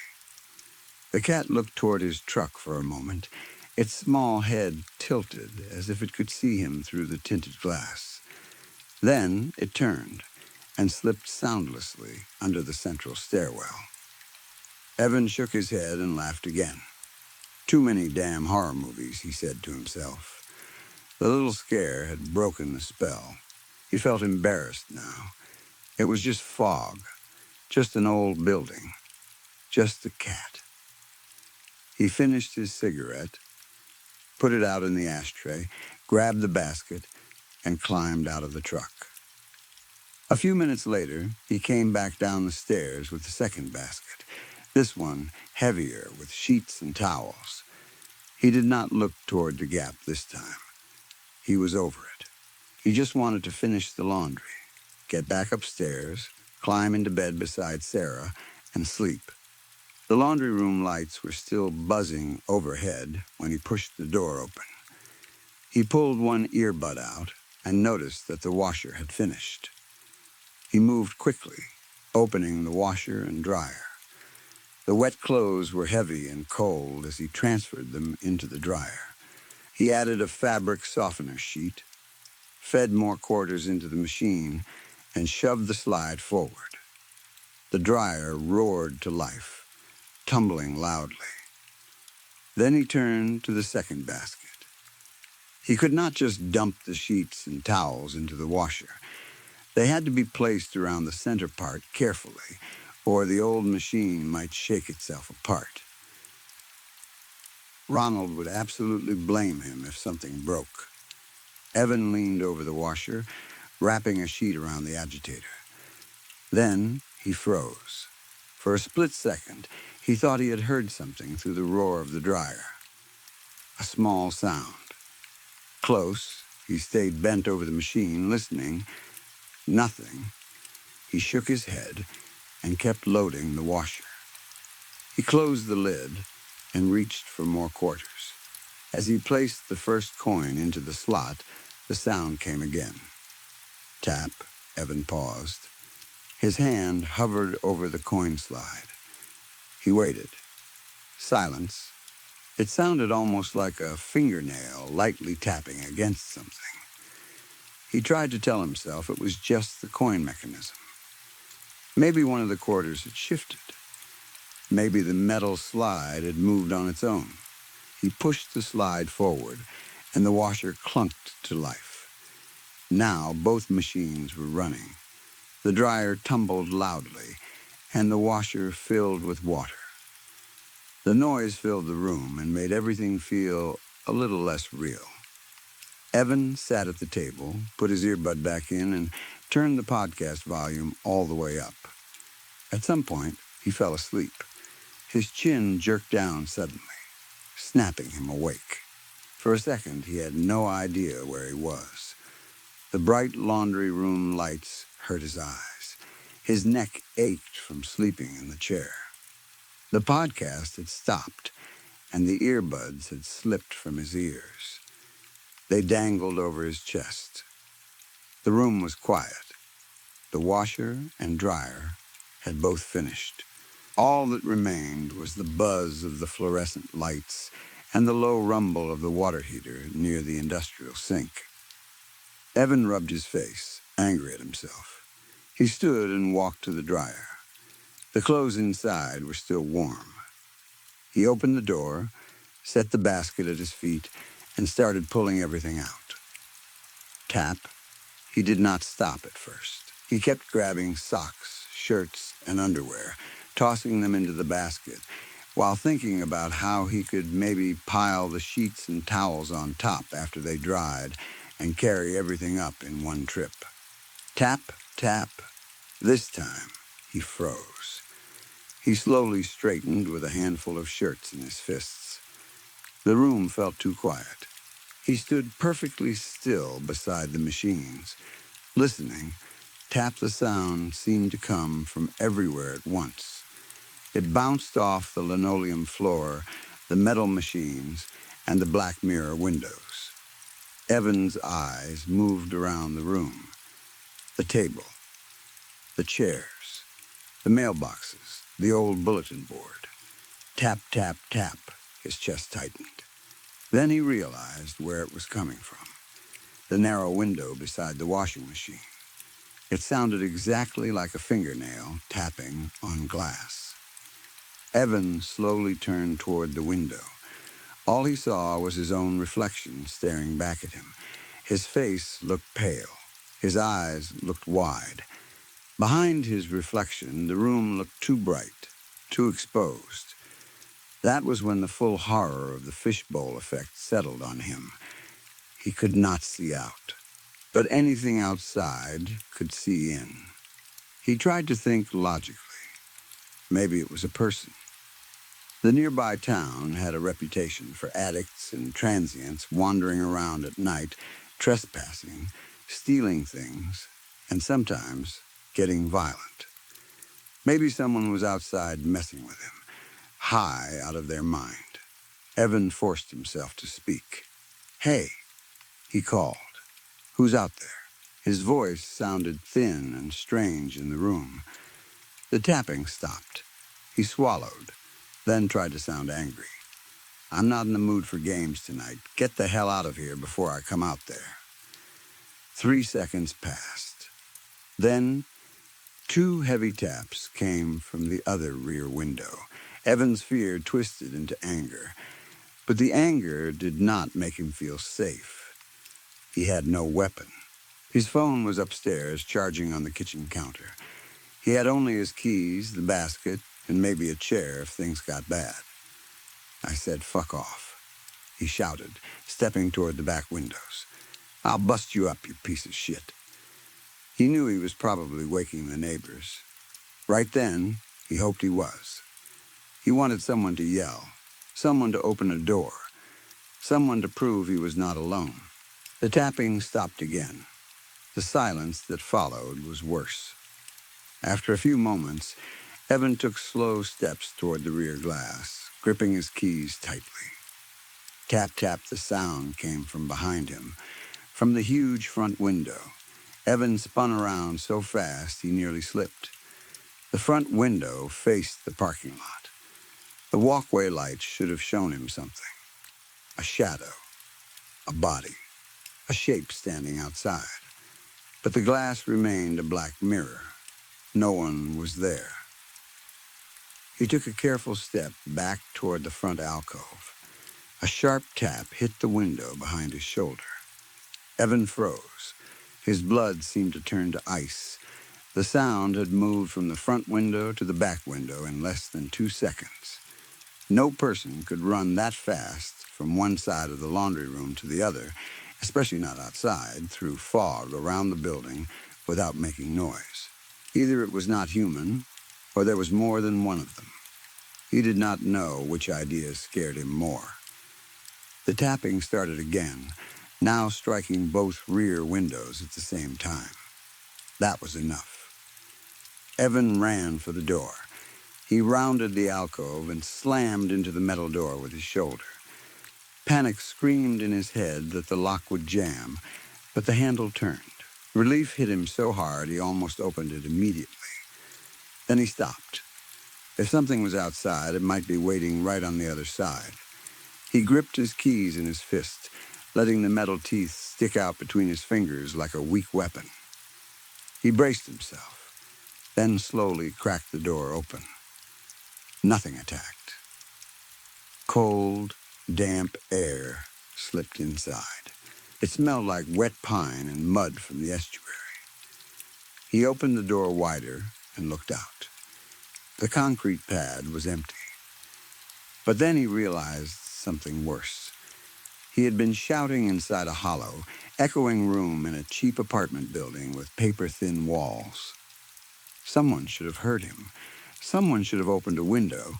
The cat looked toward his truck for a moment, its small head tilted as if it could see him through the tinted glass. Then it turned and slipped soundlessly under the central stairwell. Evan shook his head and laughed again. Too many damn horror movies, he said to himself. The little scare had broken the spell. He felt embarrassed now. It was just fog, just an old building, just a cat. He finished his cigarette, put it out in the ashtray, grabbed the basket, and climbed out of the truck. A few minutes later, he came back down the stairs with the second basket, this one heavier with sheets and towels. He did not look toward the gap this time. He was over it. He just wanted to finish the laundry, get back upstairs, climb into bed beside Sarah, and sleep. The laundry room lights were still buzzing overhead when he pushed the door open. He pulled one earbud out and noticed that the washer had finished. He moved quickly, opening the washer and dryer. The wet clothes were heavy and cold as he transferred them into the dryer. He added a fabric softener sheet, fed more quarters into the machine, and shoved the slide forward. The dryer roared to life, tumbling loudly. Then he turned to the second basket. He could not just dump the sheets and towels into the washer. They had to be placed around the center part carefully, or the old machine might shake itself apart. Ronald would absolutely blame him if something broke. Evan leaned over the washer, wrapping a sheet around the agitator. Then he froze. For a split second, he thought he had heard something through the roar of the dryer. A small sound. Close, he stayed bent over the machine, listening. Nothing. He shook his head and kept loading the washer. He closed the lid and reached for more quarters. As he placed the first coin into the slot, the sound came again. Tap. Evan paused. His hand hovered over the coin slide. He waited. Silence. It sounded almost like a fingernail lightly tapping against something. He tried to tell himself it was just the coin mechanism. Maybe one of the quarters had shifted. Maybe the metal slide had moved on its own. He pushed the slide forward, and the washer clunked to life. Now both machines were running. The dryer tumbled loudly, and the washer filled with water. The noise filled the room and made everything feel a little less real. Evan sat at the table, put his earbud back in, and turned the podcast volume all the way up. At some point, he fell asleep. His chin jerked down suddenly, snapping him awake. For a second, he had no idea where he was. The bright laundry room lights hurt his eyes. His neck ached from sleeping in the chair. The podcast had stopped, and the earbuds had slipped from his ears. They dangled over his chest. The room was quiet. The washer and dryer had both finished. All that remained was the buzz of the fluorescent lights and the low rumble of the water heater near the industrial sink. Evan rubbed his face, angry at himself. He stood and walked to the dryer. The clothes inside were still warm. He opened the door, set the basket at his feet, and started pulling everything out. Tap. He did not stop at first. He kept grabbing socks, shirts, and underwear, tossing them into the basket, while thinking about how he could maybe pile the sheets and towels on top after they dried and carry everything up in one trip. Tap, tap. This time, he froze. He slowly straightened with a handful of shirts in his fists. The room felt too quiet. He stood perfectly still beside the machines, listening. Tap. The sound seemed to come from everywhere at once. It bounced off the linoleum floor, the metal machines, and the black mirror windows. Evan's eyes moved around the room. The table, the chairs, the mailboxes, the old bulletin board. Tap, tap, tap. His chest tightened. Then he realized where it was coming from. The narrow window beside the washing machine. It sounded exactly like a fingernail tapping on glass. Evan slowly turned toward the window. All he saw was his own reflection staring back at him. His face looked pale. His eyes looked wide. Behind his reflection, the room looked too bright, too exposed. That was when the full horror of the fishbowl effect settled on him. He could not see out, but anything outside could see in. He tried to think logically. Maybe it was a person. The nearby town had a reputation for addicts and transients wandering around at night, trespassing, stealing things, and sometimes getting violent. Maybe someone was outside messing with him, high out of their mind. Evan forced himself to speak. "Hey," he called. "Who's out there?" His voice sounded thin and strange in the room. The tapping stopped. He swallowed, then tried to sound angry. "I'm not in the mood for games tonight. Get the hell out of here before I come out there." 3 seconds passed. Then, two heavy taps came from the other rear window. Evan's fear twisted into anger, but the anger did not make him feel safe. He had no weapon. His phone was upstairs, charging on the kitchen counter. He had only his keys, the basket, and maybe a chair if things got bad. I said, "Fuck off," he shouted, stepping toward the back windows. "I'll bust you up, you piece of shit." He knew he was probably waking the neighbors. Right then, he hoped he was. He wanted someone to yell, someone to open a door, someone to prove he was not alone. The tapping stopped again. The silence that followed was worse. After a few moments, Evan took slow steps toward the rear glass, gripping his keys tightly. Tap, tap, the sound came from behind him, from the huge front window. Evan spun around so fast he nearly slipped. The front window faced the parking lot. The walkway lights should have shown him something. A shadow, a body, a shape standing outside. But the glass remained a black mirror. No one was there. He took a careful step back toward the front alcove. A sharp tap hit the window behind his shoulder. Evan froze. His blood seemed to turn to ice. The sound had moved from the front window to the back window in less than 2 seconds. No person could run that fast from one side of the laundry room to the other, especially not outside, through fog around the building without making noise. Either it was not human, or there was more than one of them. He did not know which idea scared him more. The tapping started again, now striking both rear windows at the same time. That was enough. Evan ran for the door. He rounded the alcove and slammed into the metal door with his shoulder. Panic screamed in his head that the lock would jam, but the handle turned. Relief hit him so hard he almost opened it immediately. Then he stopped. If something was outside, it might be waiting right on the other side. He gripped his keys in his fist, letting the metal teeth stick out between his fingers like a weak weapon. He braced himself, then slowly cracked the door open. Nothing attacked. Cold, damp air slipped inside. It smelled like wet pine and mud from the estuary. He opened the door wider and looked out. The concrete pad was empty. But then he realized something worse. He had been shouting inside a hollow, echoing room in a cheap apartment building with paper-thin walls. Someone should have heard him. Someone should have opened a window,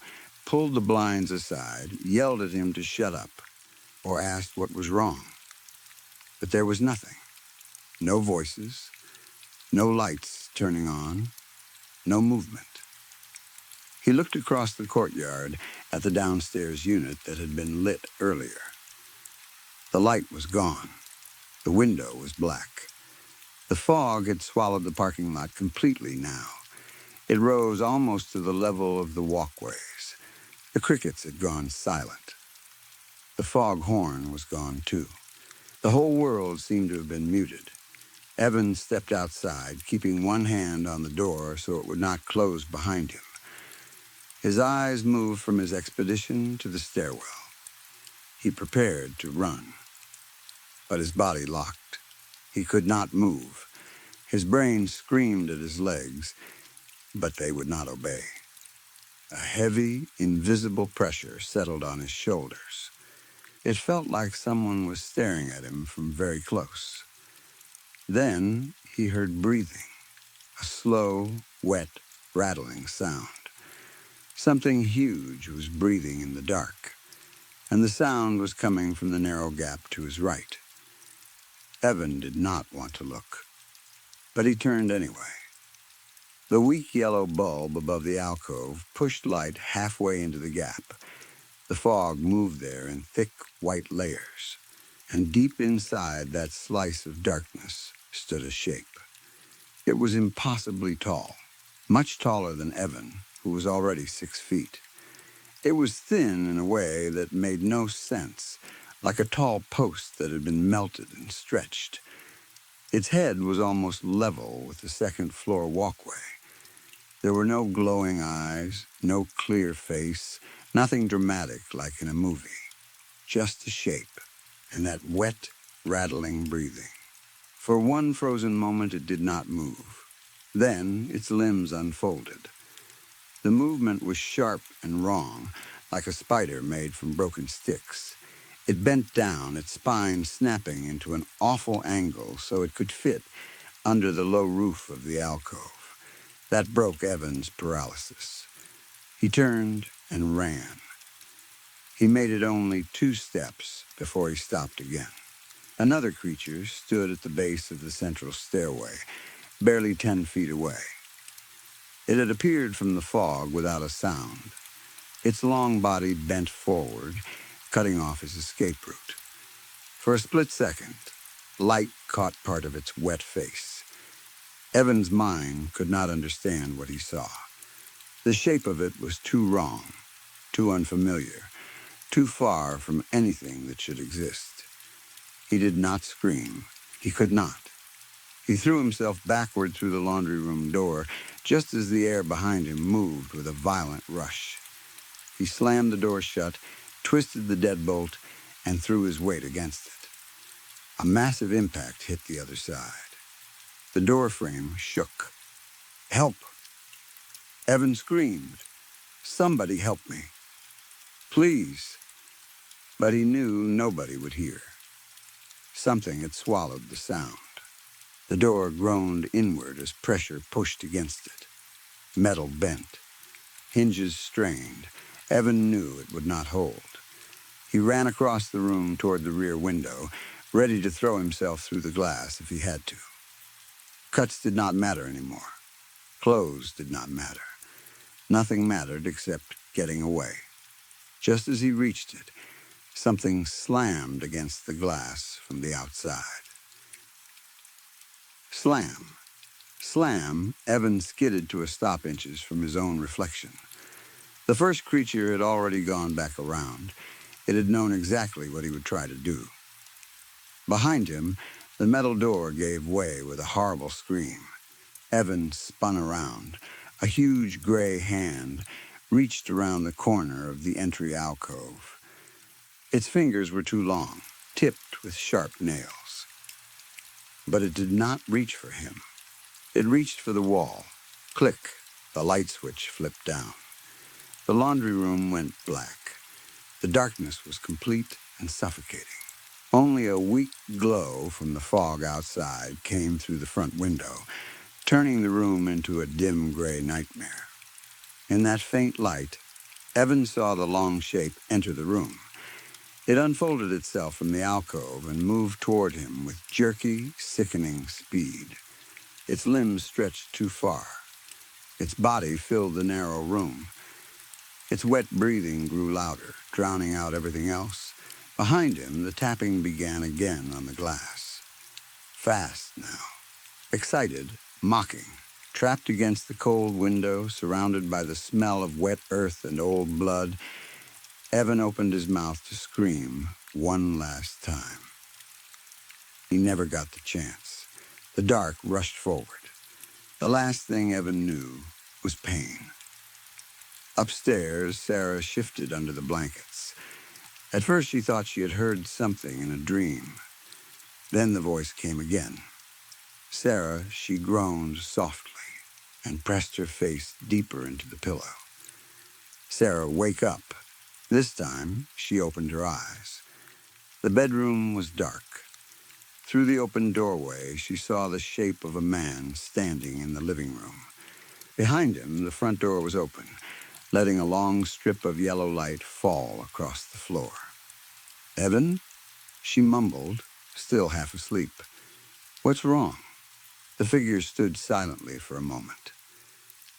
pulled the blinds aside, yelled at him to shut up, or asked what was wrong. But there was nothing. No voices, no lights turning on, no movement. He looked across the courtyard at the downstairs unit that had been lit earlier. The light was gone. The window was black. The fog had swallowed the parking lot completely now. It rose almost to the level of the walkways. The crickets had gone silent. The fog horn was gone too. The whole world seemed to have been muted. Evans stepped outside, keeping one hand on the door so it would not close behind him. His eyes moved from his expedition to the stairwell. He prepared to run. But his body locked. He could not move. His brain screamed at his legs, but they would not obey. A heavy, invisible pressure settled on his shoulders. It felt like someone was staring at him from very close. Then he heard breathing, a slow, wet, rattling sound. Something huge was breathing in the dark, and the sound was coming from the narrow gap to his right. Evan did not want to look, but he turned anyway. The weak yellow bulb above the alcove pushed light halfway into the gap. The fog moved there in thick white layers, and deep inside that slice of darkness stood a shape. It was impossibly tall, much taller than Evan, who was already 6 feet. It was thin in a way that made no sense, like a tall post that had been melted and stretched. Its head was almost level with the second-floor walkway. There were no glowing eyes, no clear face, nothing dramatic like in a movie. Just a shape, and that wet, rattling breathing. For one frozen moment it did not move. Then its limbs unfolded. The movement was sharp and wrong, like a spider made from broken sticks. It bent down, its spine snapping into an awful angle so it could fit under the low roof of the alcove. That broke Evan's paralysis. He turned and ran. He made it only 2 steps before he stopped again. Another creature stood at the base of the central stairway, barely 10 feet away. It had appeared from the fog without a sound. Its long body bent forward, cutting off his escape route. For a split second, light caught part of its wet face. Evan's mind could not understand what he saw. The shape of it was too wrong, too unfamiliar, too far from anything that should exist. He did not scream. He could not. He threw himself backward through the laundry room door just as the air behind him moved with a violent rush. He slammed the door shut, twisted the deadbolt, and threw his weight against it. A massive impact hit the other side. The door frame shook. Help! Evan screamed. Somebody help me. Please. But he knew nobody would hear. Something had swallowed the sound. The door groaned inward as pressure pushed against it. Metal bent. Hinges strained. Evan knew it would not hold. He ran across the room toward the rear window, ready to throw himself through the glass if he had to. Cuts did not matter anymore. Clothes did not matter. Nothing mattered except getting away. Just as he reached it, something slammed against the glass from the outside. Slam. Slam, Evan skidded to a stop inches from his own reflection. The first creature had already gone back around. It had known exactly what he would try to do. Behind him, the metal door gave way with a horrible scream. Evan spun around. A huge gray hand reached around the corner of the entry alcove. Its fingers were too long, tipped with sharp nails. But it did not reach for him. It reached for the wall. Click, the light switch flipped down. The laundry room went black. The darkness was complete and suffocating. Only a weak glow from the fog outside came through the front window, turning the room into a dim gray nightmare. In that faint light, Evan saw the long shape enter the room. It unfolded itself from the alcove and moved toward him with jerky, sickening speed. Its limbs stretched too far. Its body filled the narrow room. Its wet breathing grew louder, drowning out everything else. Behind him, the tapping began again on the glass. Fast now. Excited, mocking, trapped against the cold window, surrounded by the smell of wet earth and old blood, Evan opened his mouth to scream one last time. He never got the chance. The dark rushed forward. The last thing Evan knew was pain. Upstairs, Sarah shifted under the blankets. At first, she thought she had heard something in a dream. Then the voice came again. Sarah, she groaned softly and pressed her face deeper into the pillow. Sarah, wake up. This time, she opened her eyes. The bedroom was dark. Through the open doorway, she saw the shape of a man standing in the living room. Behind him, the front door was open, letting a long strip of yellow light fall across the floor. Evan? She mumbled, still half asleep. What's wrong? The figure stood silently for a moment.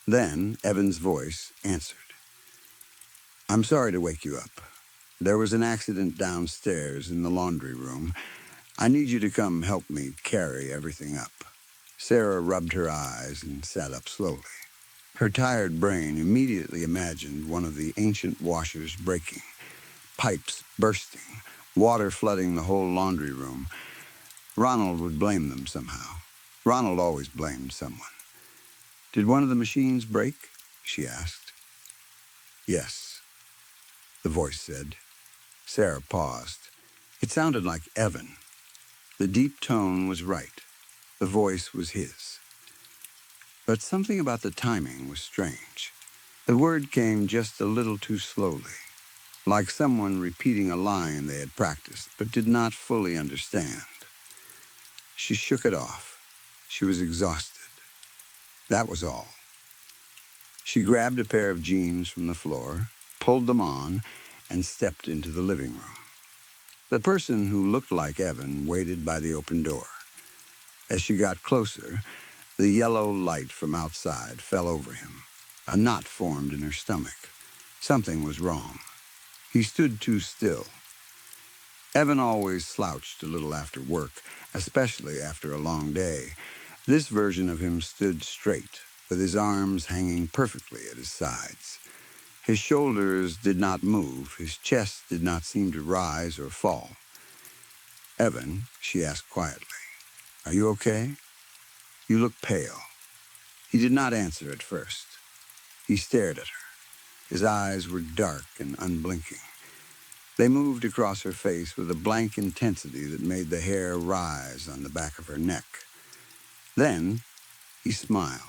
Then Evan's voice answered. I'm sorry to wake you up. There was an accident downstairs in the laundry room. I need you to come help me carry everything up. Sarah rubbed her eyes and sat up slowly. Her tired brain immediately imagined one of the ancient washers breaking, pipes bursting, water flooding the whole laundry room. Ronald would blame them somehow. Ronald always blamed someone. Did one of the machines break? She asked. Yes, the voice said. Sarah paused. It sounded like Evan. The deep tone was right. The voice was his. But something about the timing was strange. The word came just a little too slowly, like someone repeating a line they had practiced but did not fully understand. She shook it off. She was exhausted. That was all. She grabbed a pair of jeans from the floor, pulled them on, and stepped into the living room. The person who looked like Evan waited by the open door. As she got closer, the yellow light from outside fell over him. A knot formed in her stomach. Something was wrong. He stood too still. Evan always slouched a little after work, especially after a long day. This version of him stood straight, with his arms hanging perfectly at his sides. His shoulders did not move. His chest did not seem to rise or fall. Evan, she asked quietly, are you okay? You look pale. He did not answer at first. He stared at her. His eyes were dark and unblinking. They moved across her face with a blank intensity that made the hair rise on the back of her neck. Then he smiled.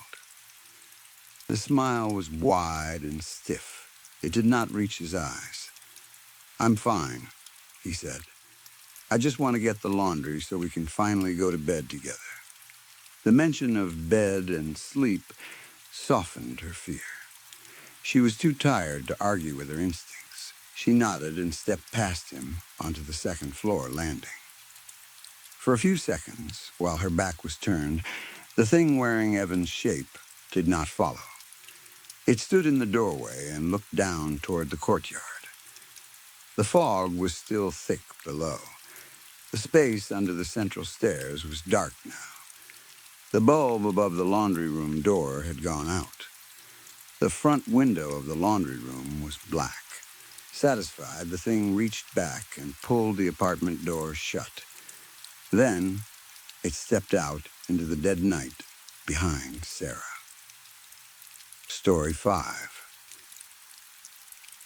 The smile was wide and stiff. It did not reach his eyes. I'm fine, he said. I just want to get the laundry so we can finally go to bed together. The mention of bed and sleep softened her fear. She was too tired to argue with her instincts. She nodded and stepped past him onto the second floor landing. For a few seconds, while her back was turned, the thing wearing Evan's shape did not follow. It stood in the doorway and looked down toward the courtyard. The fog was still thick below. The space under the central stairs was dark now. The bulb above the laundry room door had gone out. The front window of the laundry room was black. Satisfied, the thing reached back and pulled the apartment door shut. Then it stepped out into the dead night behind Sarah. Story 5.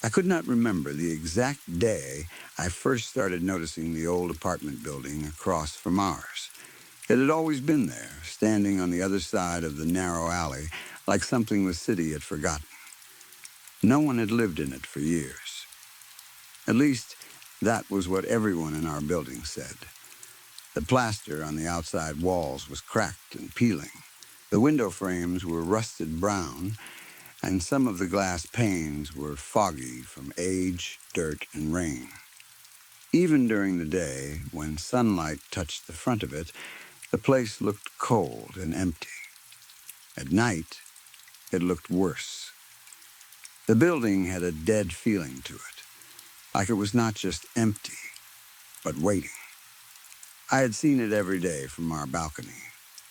I could not remember the exact day I first started noticing the old apartment building across from ours. It had always been there, standing on the other side of the narrow alley, like something the city had forgotten. No one had lived in it for years. At least, that was what everyone in our building said. The plaster on the outside walls was cracked and peeling. The window frames were rusted brown, and some of the glass panes were foggy from age, dirt, and rain. Even during the day, when sunlight touched the front of it, the place looked cold and empty. At night, it looked worse. The building had a dead feeling to it, like it was not just empty, but waiting. I had seen it every day from our balcony,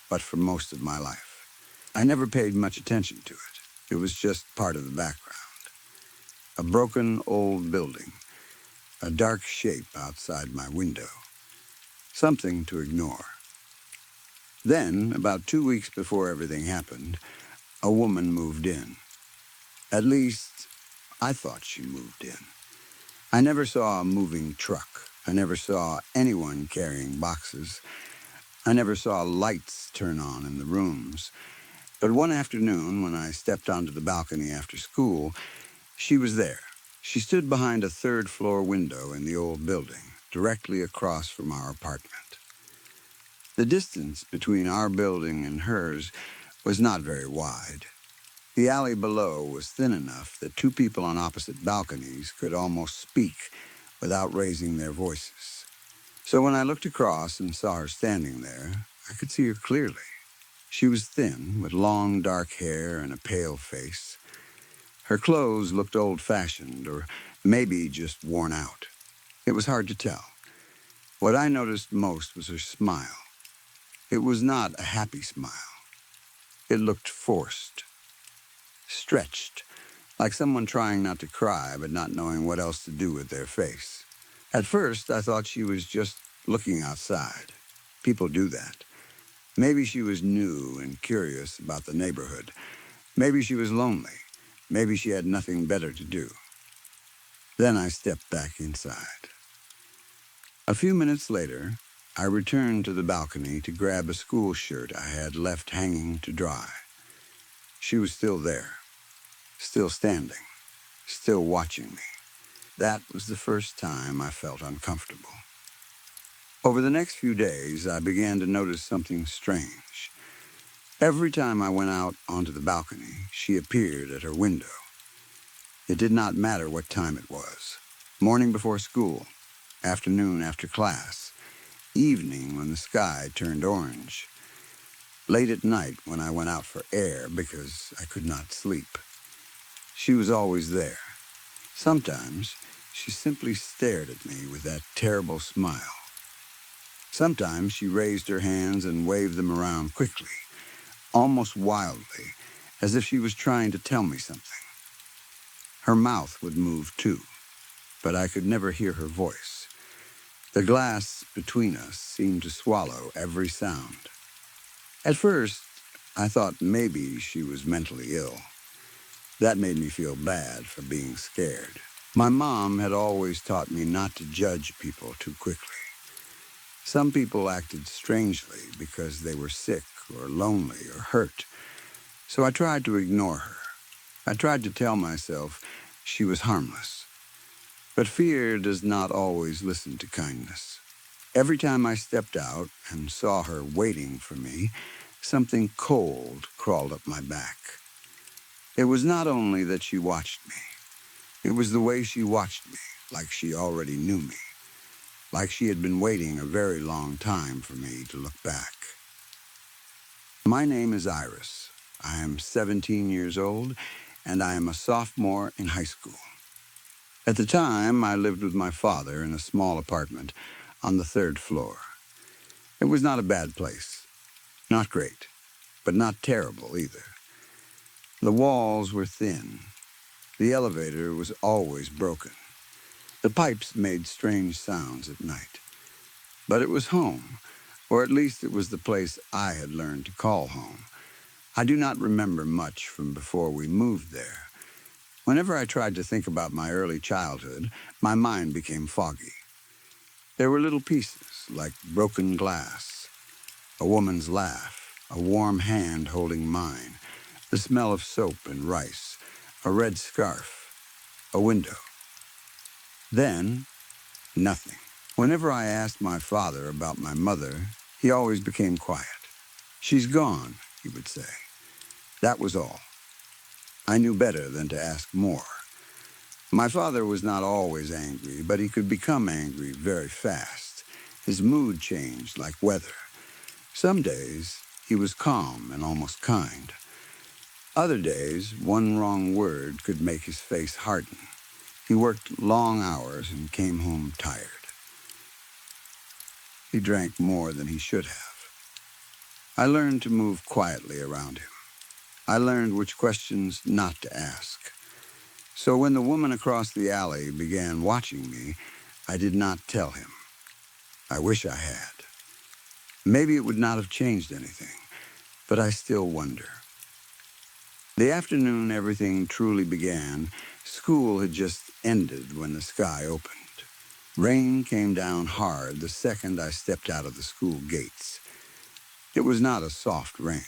but for most of my life. I never paid much attention to it. It was just part of the background. A broken old building, a dark shape outside my window, something to ignore. Then, about 2 weeks before everything happened, a woman moved in. At least, I thought she moved in. I never saw a moving truck. I never saw anyone carrying boxes. I never saw lights turn on in the rooms. But one afternoon, when I stepped onto the balcony after school, she was there. She stood behind a third-floor window in the old building, directly across from our apartment. The distance between our building and hers was not very wide. The alley below was thin enough that two people on opposite balconies could almost speak without raising their voices. So when I looked across and saw her standing there, I could see her clearly. She was thin, with long dark hair and a pale face. Her clothes looked old-fashioned, or maybe just worn out. It was hard to tell. What I noticed most was her smile. It was not a happy smile. It looked forced, stretched, like someone trying not to cry but not knowing what else to do with their face. At first, I thought she was just looking outside. People do that. Maybe she was new and curious about the neighborhood. Maybe she was lonely. Maybe she had nothing better to do. Then I stepped back inside. A few minutes later, I returned to the balcony to grab a school shirt I had left hanging to dry. She was still there, still standing, still watching me. That was the first time I felt uncomfortable. Over the next few days, I began to notice something strange. Every time I went out onto the balcony, she appeared at her window. It did not matter what time it was. Morning before school, afternoon after class, evening when the sky turned orange, late at night when I went out for air because I could not sleep. She was always there. Sometimes she simply stared at me with that terrible smile. Sometimes she raised her hands and waved them around quickly, almost wildly, as if she was trying to tell me something. Her mouth would move too, but I could never hear her voice. The glass between us seemed to swallow every sound. At first, I thought maybe she was mentally ill. That made me feel bad for being scared. My mom had always taught me not to judge people too quickly. Some people acted strangely because they were sick or lonely or hurt, so I tried to ignore her. I tried to tell myself she was harmless. But fear does not always listen to kindness. Every time I stepped out and saw her waiting for me, something cold crawled up my back. It was not only that she watched me. It was the way she watched me, like she already knew me, like she had been waiting a very long time for me to look back. My name is Iris. I am 17 years old, and I am a sophomore in high school. At the time, I lived with my father in a small apartment on the third floor. It was not a bad place. Not great, but not terrible either. The walls were thin. The elevator was always broken. The pipes made strange sounds at night. But it was home, or at least it was the place I had learned to call home. I do not remember much from before we moved there. Whenever I tried to think about my early childhood, my mind became foggy. There were little pieces, like broken glass, a woman's laugh, a warm hand holding mine, the smell of soap and rice, a red scarf, a window. Then, nothing. Whenever I asked my father about my mother, he always became quiet. "She's gone," he would say. That was all. I knew better than to ask more. My father was not always angry, but he could become angry very fast. His mood changed like weather. Some days, he was calm and almost kind. Other days, one wrong word could make his face harden. He worked long hours and came home tired. He drank more than he should have. I learned to move quietly around him. I learned which questions not to ask. So when the woman across the alley began watching me, I did not tell him. I wish I had. Maybe it would not have changed anything, but I still wonder. The afternoon everything truly began, school had just ended when the sky opened. Rain came down hard the second I stepped out of the school gates. It was not a soft rain.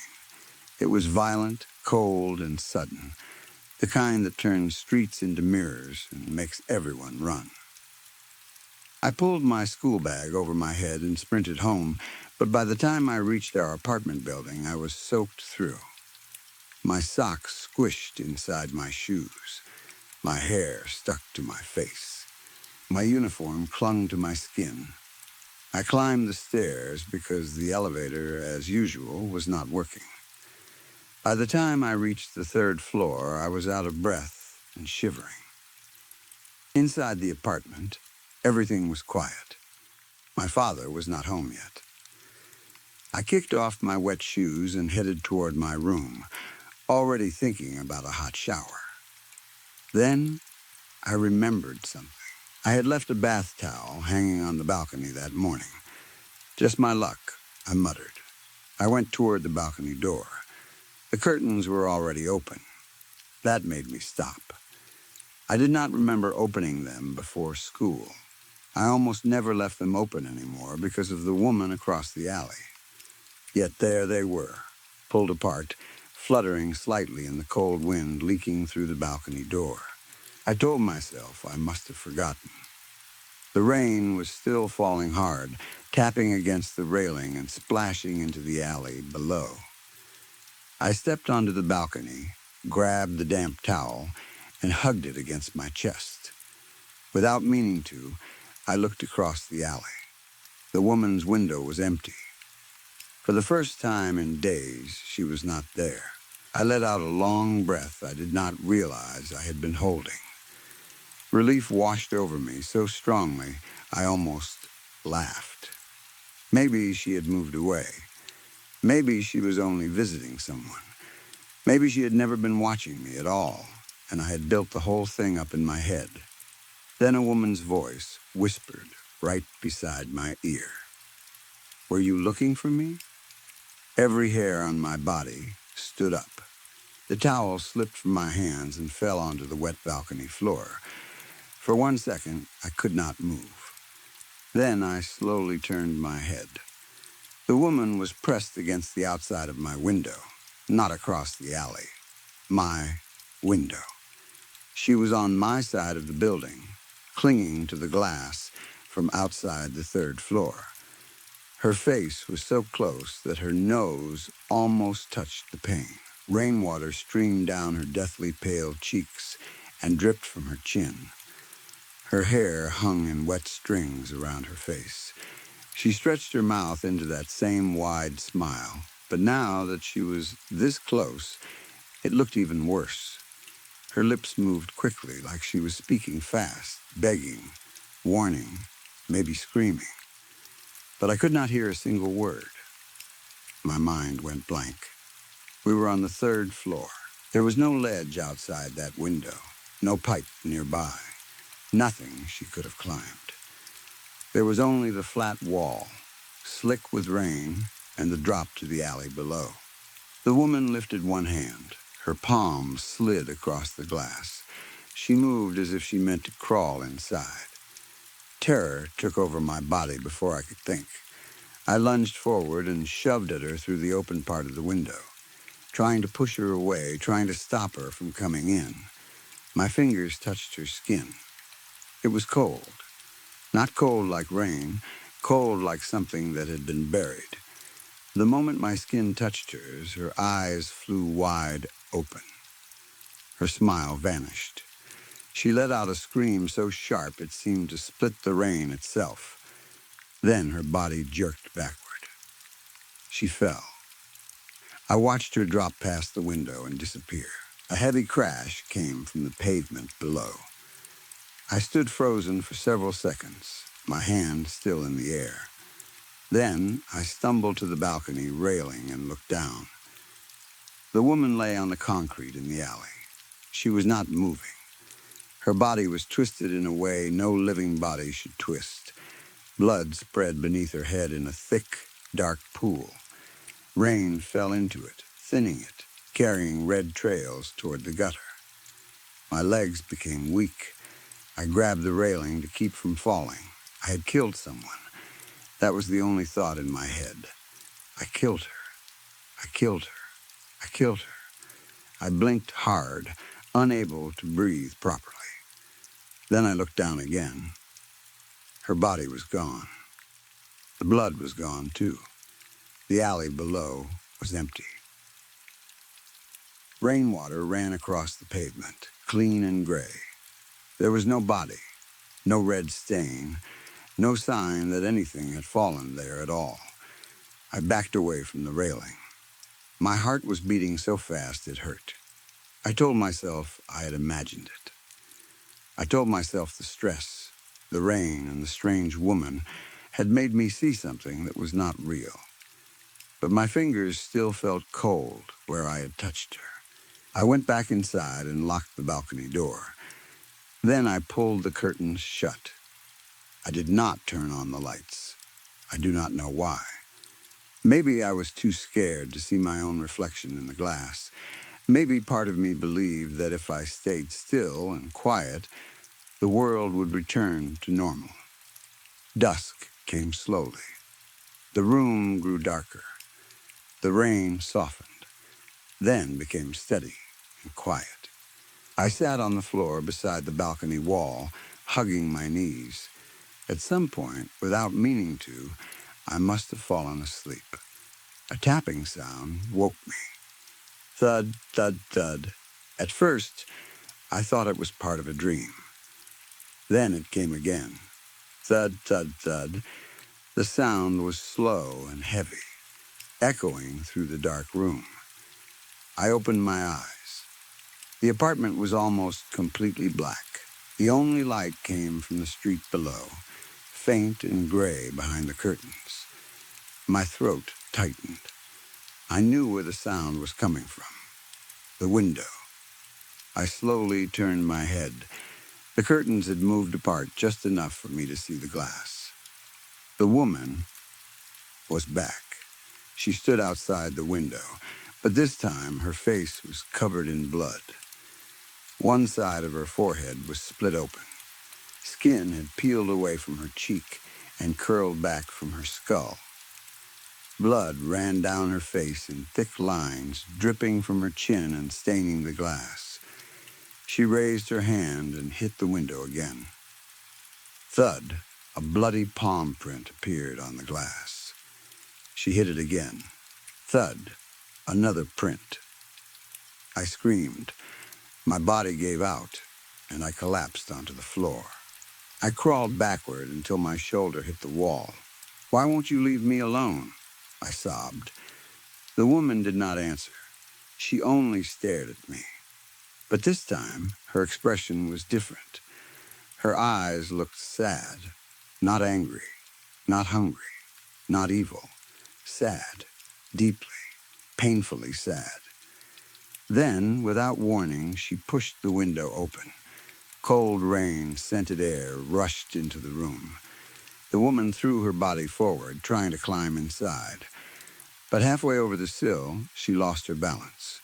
It was violent, cold, and sudden, the kind that turns streets into mirrors and makes everyone run. I pulled my school bag over my head and sprinted home, but by the time I reached our apartment building, I was soaked through. My socks squished inside my shoes. My hair stuck to my face. My uniform clung to my skin. I climbed the stairs because the elevator, as usual, was not working. By the time I reached the third floor, I was out of breath and shivering. Inside the apartment, everything was quiet. My father was not home yet. I kicked off my wet shoes and headed toward my room, already thinking about a hot shower. Then I remembered something. I had left a bath towel hanging on the balcony that morning. Just my luck, I muttered. I went toward the balcony door. The curtains were already open. That made me stop. I did not remember opening them before school. I almost never left them open anymore because of the woman across the alley. Yet there they were, pulled apart, fluttering slightly in the cold wind leaking through the balcony door. I told myself I must have forgotten. The rain was still falling hard, tapping against the railing and splashing into the alley below. I stepped onto the balcony, grabbed the damp towel, and hugged it against my chest. Without meaning to, I looked across the alley. The woman's window was empty. For the first time in days, she was not there. I let out a long breath I did not realize I had been holding. Relief washed over me so strongly, I almost laughed. Maybe she had moved away. Maybe she was only visiting someone. Maybe she had never been watching me at all, and I had built the whole thing up in my head. Then a woman's voice whispered right beside my ear. "Were you looking for me?" Every hair on my body stood up. The towel slipped from my hands and fell onto the wet balcony floor. For 1 second, I could not move. Then I slowly turned my head. The woman was pressed against the outside of my window, not across the alley. My window. She was on my side of the building, clinging to the glass from outside the third floor. Her face was so close that her nose almost touched the pane. Rainwater streamed down her deathly pale cheeks and dripped from her chin. Her hair hung in wet strings around her face. She stretched her mouth into that same wide smile, but now that she was this close, it looked even worse. Her lips moved quickly, like she was speaking fast, begging, warning, maybe screaming. But I could not hear a single word. My mind went blank. We were on the third floor. There was no ledge outside that window, no pipe nearby, nothing she could have climbed. There was only the flat wall, slick with rain, and the drop to the alley below. The woman lifted one hand. Her palm slid across the glass. She moved as if she meant to crawl inside. Terror took over my body before I could think. I lunged forward and shoved at her through the open part of the window, trying to push her away, trying to stop her from coming in. My fingers touched her skin. It was cold. Not cold like rain, cold like something that had been buried. The moment my skin touched hers, her eyes flew wide open. Her smile vanished. She let out a scream so sharp it seemed to split the rain itself. Then her body jerked backward. She fell. I watched her drop past the window and disappear. A heavy crash came from the pavement below. I stood frozen for several seconds, my hand still in the air. Then I stumbled to the balcony railing and looked down. The woman lay on the concrete in the alley. She was not moving. Her body was twisted in a way no living body should twist. Blood spread beneath her head in a thick, dark pool. Rain fell into it, thinning it, carrying red trails toward the gutter. My legs became weak. I grabbed the railing to keep from falling. I had killed someone. That was the only thought in my head. I killed her. I killed her. I killed her. I blinked hard, unable to breathe properly. Then I looked down again. Her body was gone. The blood was gone, too. The alley below was empty. Rainwater ran across the pavement, clean and gray. There was no body, no red stain, no sign that anything had fallen there at all. I backed away from the railing. My heart was beating so fast it hurt. I told myself I had imagined it. I told myself the stress, the rain, and the strange woman had made me see something that was not real. But my fingers still felt cold where I had touched her. I went back inside and locked the balcony door. Then I pulled the curtains shut. I did not turn on the lights. I do not know why. Maybe I was too scared to see my own reflection in the glass. Maybe part of me believed that if I stayed still and quiet, the world would return to normal. Dusk came slowly. The room grew darker. The rain softened, then became steady and quiet. I sat on the floor beside the balcony wall, hugging my knees. At some point, without meaning to, I must have fallen asleep. A tapping sound woke me. Thud, thud, thud. At first, I thought it was part of a dream. Then it came again. Thud, thud, thud. The sound was slow and heavy, echoing through the dark room. I opened my eyes. The apartment was almost completely black. The only light came from the street below, faint and gray behind the curtains. My throat tightened. I knew where the sound was coming from. The window. I slowly turned my head. The curtains had moved apart just enough for me to see the glass. The woman was back. She stood outside the window, but this time her face was covered in blood. One side of her forehead was split open. Skin had peeled away from her cheek and curled back from her skull. Blood ran down her face in thick lines, dripping from her chin and staining the glass. She raised her hand and hit the window again. Thud, a bloody palm print appeared on the glass. She hit it again. Thud, another print. I screamed. My body gave out, and I collapsed onto the floor. I crawled backward until my shoulder hit the wall. "Why won't you leave me alone?" I sobbed. The woman did not answer. She only stared at me. But this time, her expression was different. Her eyes looked sad, not angry, not hungry, not evil. Sad, deeply, painfully sad. Then, without warning, she pushed the window open. Cold rain, scented air rushed into the room. The woman threw her body forward, trying to climb inside. But halfway over the sill, she lost her balance.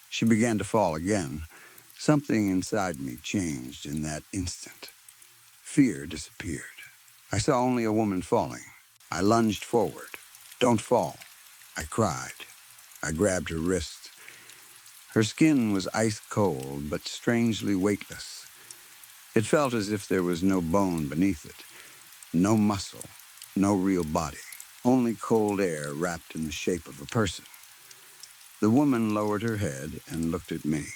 She began to fall again. Something inside me changed in that instant. Fear disappeared. I saw only a woman falling. I lunged forward. "Don't fall," I cried. I grabbed her wrist. Her skin was ice cold, but strangely weightless. It felt as if there was no bone beneath it, no muscle, no real body, only cold air wrapped in the shape of a person. The woman lowered her head and looked at me.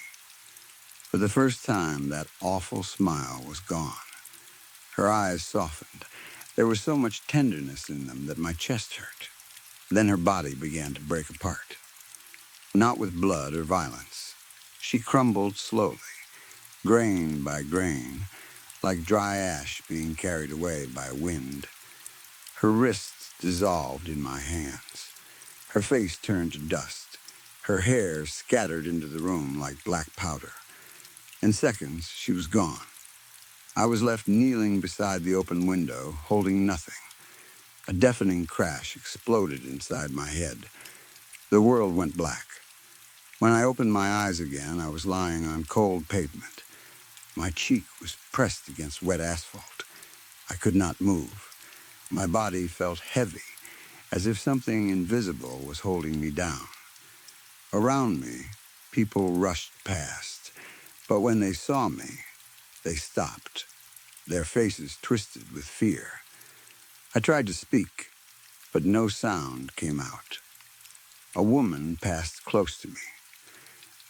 For the first time, that awful smile was gone. Her eyes softened. There was so much tenderness in them that my chest hurt. Then her body began to break apart. Not with blood or violence. She crumbled slowly, grain by grain, like dry ash being carried away by wind. Her wrists dissolved in my hands. Her face turned to dust. Her hair scattered into the room like black powder. In seconds, she was gone. I was left kneeling beside the open window, holding nothing. A deafening crash exploded inside my head. The world went black. When I opened my eyes again, I was lying on cold pavement. My cheek was pressed against wet asphalt. I could not move. My body felt heavy, as if something invisible was holding me down. Around me, people rushed past, but when they saw me, they stopped, their faces twisted with fear. I tried to speak, but no sound came out. A woman passed close to me.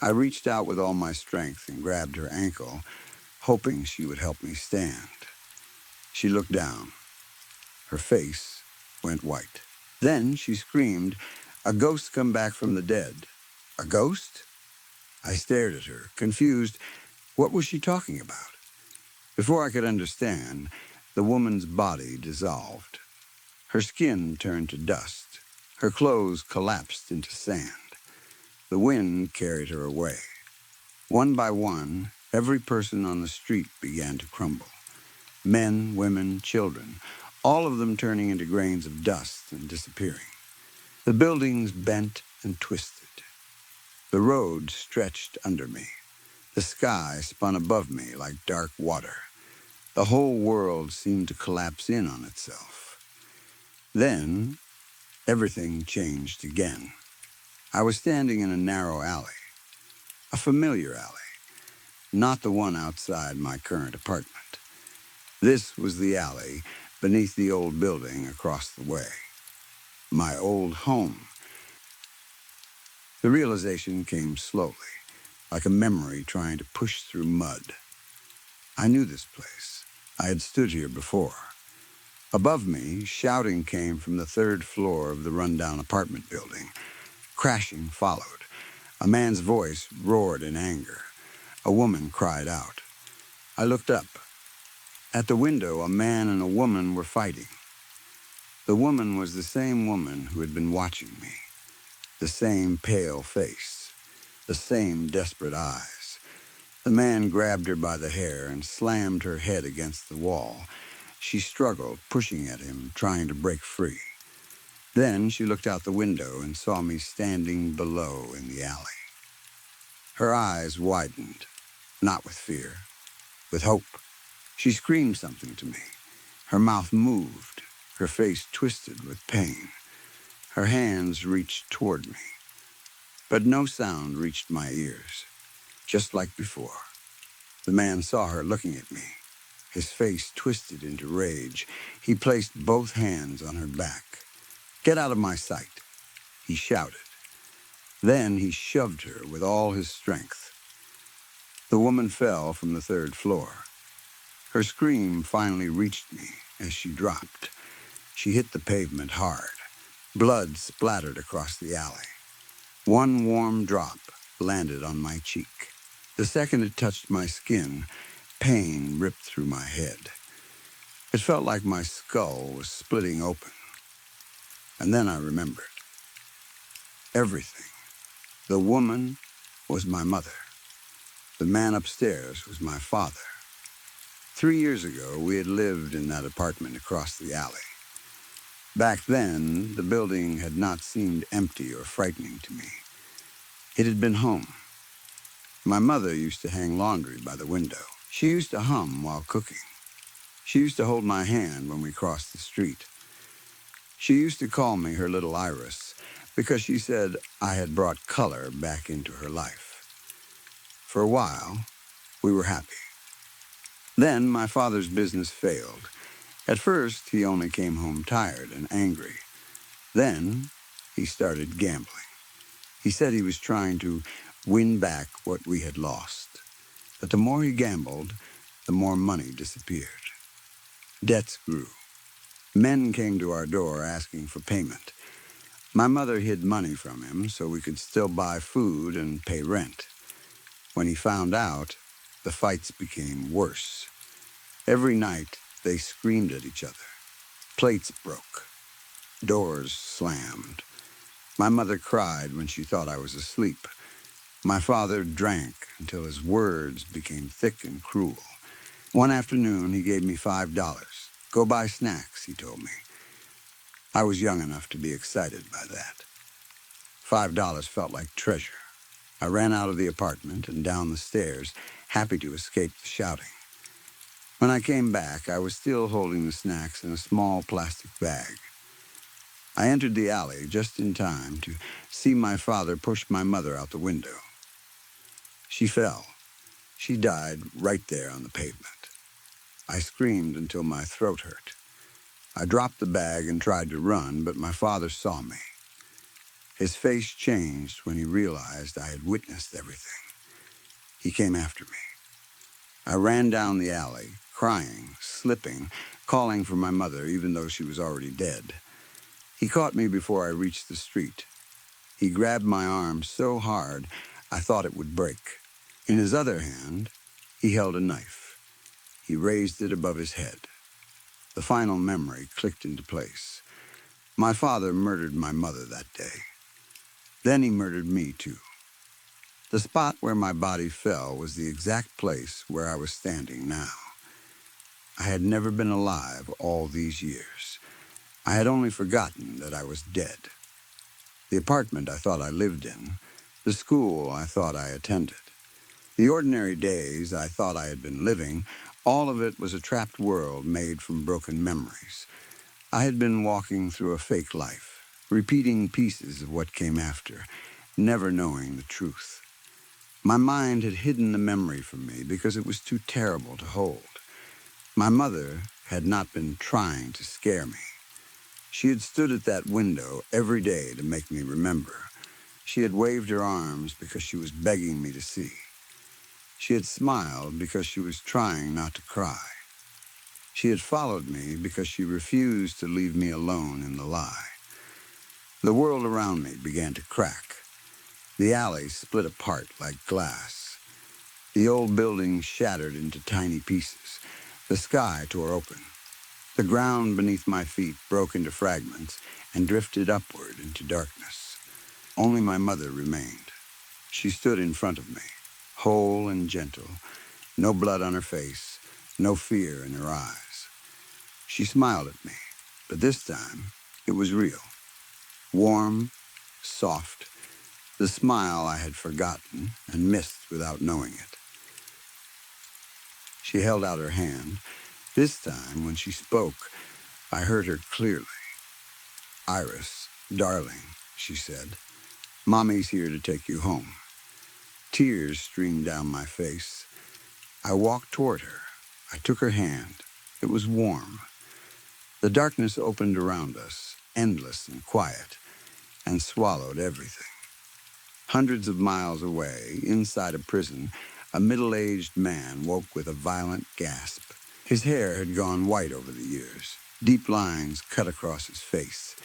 I reached out with all my strength and grabbed her ankle, hoping she would help me stand. She looked down. Her face went white. Then she screamed, "A ghost come back from the dead." A ghost? I stared at her, confused. What was she talking about? Before I could understand, the woman's body dissolved. Her skin turned to dust. Her clothes collapsed into sand. The wind carried her away. One by one, every person on the street began to crumble. Men, women, children, all of them turning into grains of dust and disappearing. The buildings bent and twisted. The road stretched under me. The sky spun above me like dark water. The whole world seemed to collapse in on itself. Then, everything changed again. I was standing in a narrow alley, a familiar alley, not the one outside my current apartment. This was the alley beneath the old building across the way. My old home. The realization came slowly, like a memory trying to push through mud. I knew this place. I had stood here before. Above me, shouting came from the third floor of the rundown apartment building. Crashing followed. A man's voice roared in anger. A woman cried out. I looked up. At the window, a man and a woman were fighting. The woman was the same woman who had been watching me. The same pale face. The same desperate eyes. The man grabbed her by the hair and slammed her head against the wall. She struggled, pushing at him, trying to break free. Then she looked out the window and saw me standing below in the alley. Her eyes widened, not with fear, with hope. She screamed something to me. Her mouth moved, her face twisted with pain. Her hands reached toward me. But no sound reached my ears, just like before. The man saw her looking at me. His face twisted into rage. He placed both hands on her back. Get out of my sight, he shouted. Then he shoved her with all his strength. The woman fell from the third floor. Her scream finally reached me as she dropped. She hit the pavement hard. Blood splattered across the alley. One warm drop landed on my cheek. The second it touched my skin, pain ripped through my head. It felt like my skull was splitting open. And then I remembered. Everything. The woman was my mother. The man upstairs was my father. 3 years ago, we had lived in that apartment across the alley. Back then, the building had not seemed empty or frightening to me. It had been home. My mother used to hang laundry by the window. She used to hum while cooking. She used to hold my hand when we crossed the street. She used to call me her little Iris because she said I had brought color back into her life. For a while, we were happy. Then my father's business failed. At first, he only came home tired and angry. Then, he started gambling. He said he was trying to win back what we had lost. But the more he gambled, the more money disappeared. Debts grew. Men came to our door asking for payment. My mother hid money from him so we could still buy food and pay rent. When he found out, the fights became worse. Every night, they screamed at each other. Plates broke. Doors slammed. My mother cried when she thought I was asleep. My father drank until his words became thick and cruel. One afternoon, he gave me $5. Go buy snacks, he told me. I was young enough to be excited by that. $5 felt like treasure. I ran out of the apartment and down the stairs, happy to escape the shouting. When I came back, I was still holding the snacks in a small plastic bag. I entered the alley just in time to see my father push my mother out the window. She fell. She died right there on the pavement. I screamed until my throat hurt. I dropped the bag and tried to run, but my father saw me. His face changed when he realized I had witnessed everything. He came after me. I ran down the alley, crying, slipping, calling for my mother even though she was already dead. He caught me before I reached the street. He grabbed my arm so hard I thought it would break. In his other hand, he held a knife. He raised it above his head. The final memory clicked into place. My father murdered my mother that day. Then he murdered me too. The spot where my body fell was the exact place where I was standing now. I had never been alive all these years. I had only forgotten that I was dead. The apartment I thought I lived in, the school I thought I attended, the ordinary days I thought I had been living, all of it was a trapped world made from broken memories. I had been walking through a fake life, repeating pieces of what came after, never knowing the truth. My mind had hidden the memory from me because it was too terrible to hold. My mother had not been trying to scare me. She had stood at that window every day to make me remember. She had waved her arms because she was begging me to see. She had smiled because she was trying not to cry. She had followed me because she refused to leave me alone in the lie. The world around me began to crack. The alley split apart like glass. The old building shattered into tiny pieces. The sky tore open. The ground beneath my feet broke into fragments and drifted upward into darkness. Only my mother remained. She stood in front of me, whole and gentle, no blood on her face, no fear in her eyes. She smiled at me, but this time it was real. Warm, soft, the smile I had forgotten and missed without knowing it. She held out her hand. This time, when she spoke, I heard her clearly. "Iris, darling," she said, "Mommy's here to take you home." Tears streamed down my face. I walked toward her. I took her hand. It was warm. The darkness opened around us, endless and quiet, and swallowed everything. Hundreds of miles away, inside a prison, a middle-aged man woke with a violent gasp. His hair had gone white over the years. Deep lines cut across his face.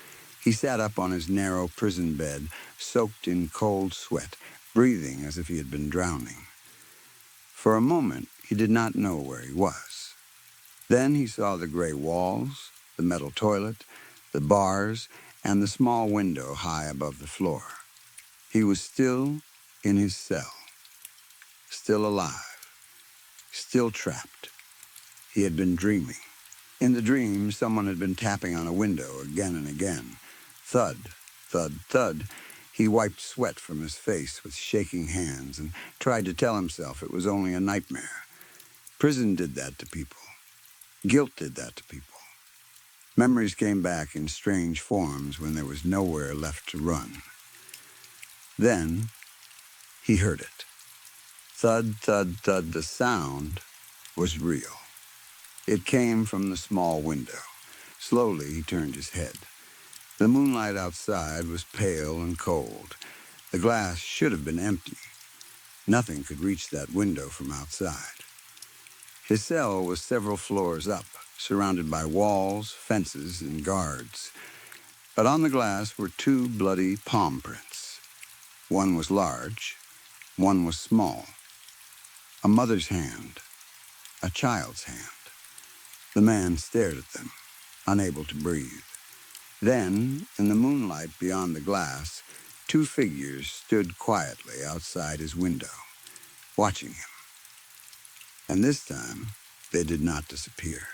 He sat up on his narrow prison bed, soaked in cold sweat, breathing as if he had been drowning. For a moment, he did not know where he was. Then he saw the gray walls, the metal toilet, the bars, and the small window high above the floor. He was still in his cell, still alive, still trapped. He had been dreaming. In the dream, someone had been tapping on a window again and again. Thud, thud, thud. He wiped sweat from his face with shaking hands and tried to tell himself it was only a nightmare. Prison did that to people. Guilt did that to people. Memories came back in strange forms when there was nowhere left to run. Then he heard it. Thud, thud, thud. The sound was real. It came from the small window. Slowly he turned his head. The moonlight outside was pale and cold. The glass should have been empty. Nothing could reach that window from outside. His cell was several floors up, surrounded by walls, fences, and guards. But on the glass were two bloody palm prints. One was large, one was small. A mother's hand, a child's hand. The man stared at them, unable to breathe. Then, in the moonlight beyond the glass, two figures stood quietly outside his window, watching him. And this time, they did not disappear.